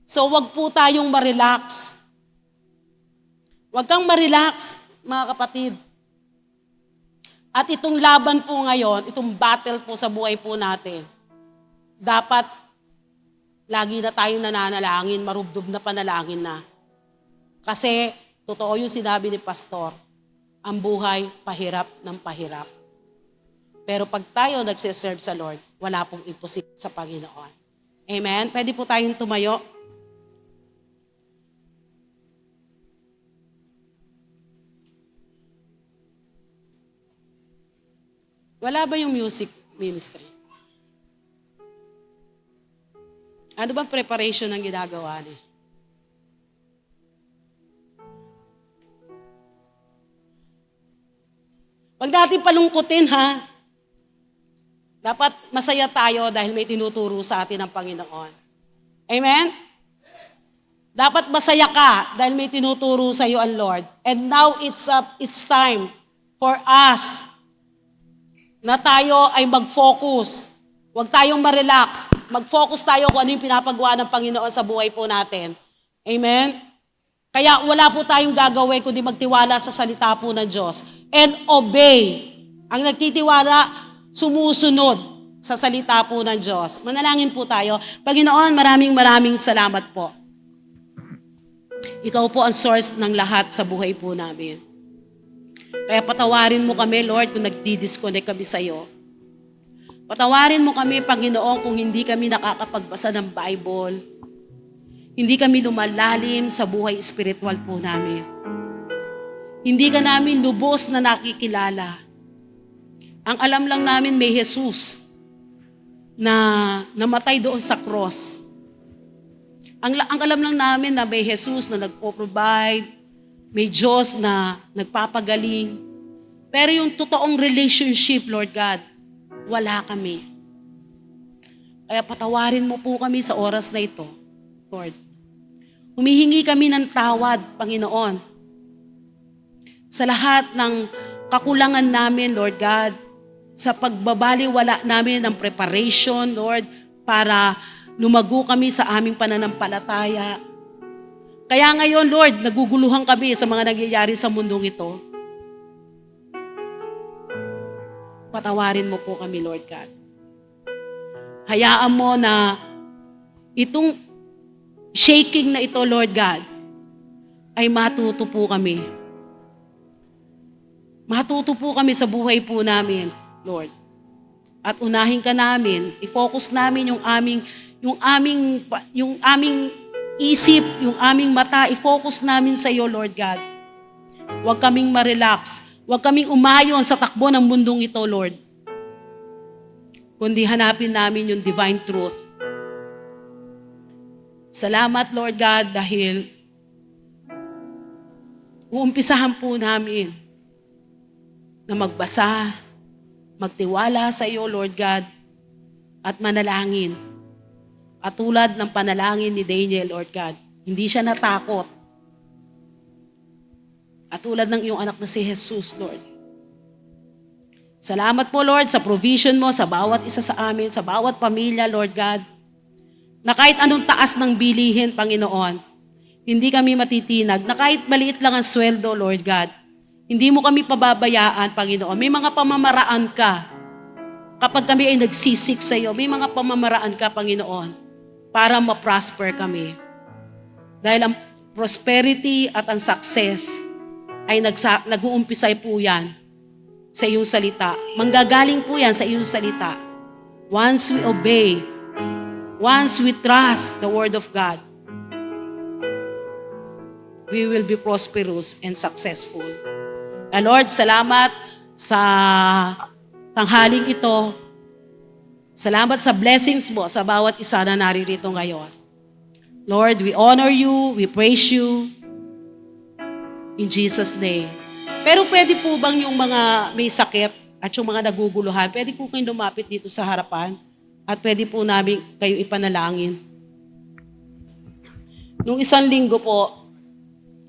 So wag po tayong ma-relax. Wag kang ma-relax, mga kapatid. At itong laban po ngayon, itong battle po sa buhay po natin, dapat lagi na tayong nananalangin, marubdob na panalangin na. Kasi totoo yung sinabi ni Pastor, ang buhay pahirap ng pahirap. Pero pag tayo nagsiserve sa Lord, wala pong imposible sa Panginoon. Amen? Pwede po tayong tumayo. Wala ba yung music ministry? Ano bang preparation ang ginagawa niyo? Huwag natin palungkutin ha. Dapat masaya tayo dahil may tinuturo sa atin ang Panginoon. Amen? Dapat masaya ka dahil may tinuturo sa iyo ang Lord. And now it's time for us na tayo ay mag-focus. Huwag tayong ma-relax. Mag-focus tayo kung ano yung pinapagawa ng Panginoon sa buhay po natin. Amen? Kaya wala po tayong gagawin kundi magtiwala sa salita po ng Diyos. And obey. Ang nagtitiwala, sumusunod sa salita po ng Diyos. Manalangin po tayo. Panginoon, maraming salamat po. Ikaw po ang source ng lahat sa buhay po namin. Kaya patawarin mo kami, Lord, kung nagdi-disconnect kami sa iyo. Patawarin mo kami, Panginoon, kung hindi kami nakakapagbasa ng Bible. Hindi kami lumalalim sa buhay espiritual po namin. Hindi ka namin lubos na nakikilala. Ang alam lang namin may Jesus na namatay doon sa cross. Ang alam lang namin na may Jesus na nagpo-provide, may Diyos na nagpapagaling. Pero yung totoong relationship, Lord God, wala kami. Kaya patawarin mo po kami sa oras na ito, Lord. Humihingi kami ng tawad, Panginoon, sa lahat ng kakulangan namin, Lord God, sa pagbabaliwala namin ng preparation, Lord, para lumago kami sa aming pananampalataya. Kaya ngayon, Lord, naguguluhan kami sa mga nangyayari sa mundong ito. Patawarin mo po kami, Lord God. Hayaan mo na itong shaking na ito, Lord God, ay matuto po kami. Matuto po kami sa buhay po namin, Lord. At unahin ka namin, i-focus namin yung aming isip, yung aming mata, i-focus namin sa iyo, Lord God. Huwag kaming ma-relax. Huwag kaming umayon sa takbo ng mundong ito, Lord. Kundi hanapin namin yung divine truth. Salamat, Lord God, dahil uumpisahan po namin na magbasa, magtiwala sa iyo, Lord God, at manalangin. At tulad ng panalangin ni Daniel, Lord God, hindi siya natakot. At tulad ng iyong anak na si Jesus, Lord. Salamat po, Lord, sa provision mo sa bawat isa sa amin, sa bawat pamilya, Lord God, na kahit anong taas ng bilihin, Panginoon, hindi kami matitinag, na kahit maliit lang ang sweldo, Lord God, hindi mo kami pababayaan, Panginoon. May mga pamamaraan ka. Kapag kami ay nagsisik sa iyo, may mga pamamaraan ka, Panginoon, para ma-prosper kami. Dahil ang prosperity at ang success ay nag-uumpisay po yan sa iyong salita. Manggagaling po yan sa iyong salita. Once we obey, once we trust the Word of God, we will be prosperous and successful. And Lord, salamat sa tanghaling ito. Salamat sa blessings mo sa bawat isa na naririto ngayon. Lord, we honor you, we praise you. In Jesus' name. Pero pwede po bang yung mga may sakit at yung mga naguguluhan, pwede po kayong lumapit dito sa harapan at pwede po namin kayo ipanalangin. Nung isang linggo po,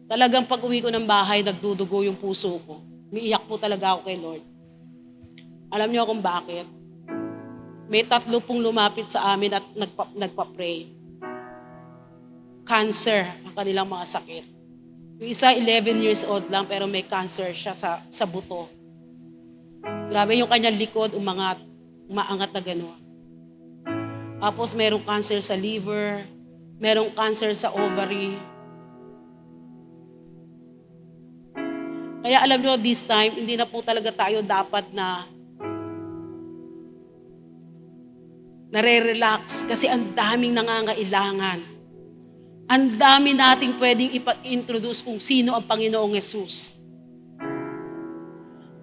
talagang pag uwi ko ng bahay, nagdudugo yung puso ko. Umiiyak po talaga ako kay Lord. Alam niyo kung bakit? May 3 pong lumapit sa amin at nagpa-pray. Cancer ang kanilang mga sakit. Yung isa, 11 years old lang, pero may cancer siya sa buto. Grabe yung kanyang likod, umaangat na gano'n. Tapos merong cancer sa liver, merong cancer sa ovary. Kaya alam nyo, this time, hindi na po talaga tayo dapat na nare-relax kasi ang daming nangangailangan. Ang dami nating pwedeng ipa-introduce kung sino ang Panginoong Yesus.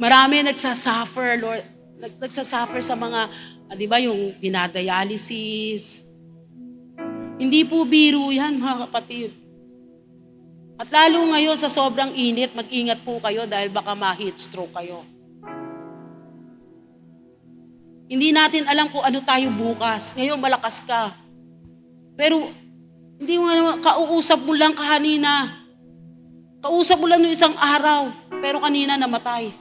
Marami nagsasuffer, Lord. Nagsasuffer sa mga, di ba, yung dinadialysis. Hindi po biro yan, mga kapatid. At lalo ngayon sa sobrang init, mag-ingat po kayo dahil baka ma-heat stroke kayo. Hindi natin alam kung ano tayo bukas. Ngayon malakas ka. Pero hindi mo kauusap mo lang kahanina. Kausap mo lang ng isang araw, pero kanina namatay.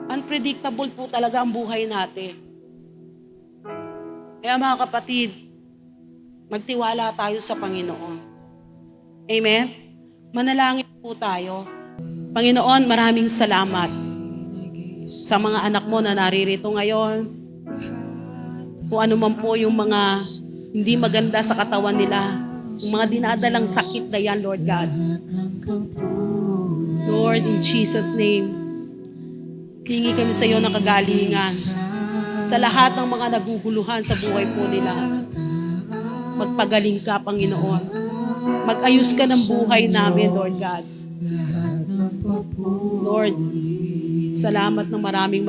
Unpredictable po talaga ang buhay natin. Kaya mga kapatid, magtiwala tayo sa Panginoon. Amen? Manalangin po tayo. Panginoon, maraming salamat sa mga anak mo na naririto ngayon. Kung ano man po yung mga hindi maganda sa katawan nila, yung mga dinadalang sakit na yan, Lord God. Lord, in Jesus' name, hingi kami sa iyo ng kagalingan sa lahat ng mga naguguluhan sa buhay po nila. Magpagaling ka, Panginoon. Mag-ayos ka ng buhay namin, Lord God. Lord, salamat ng maraming.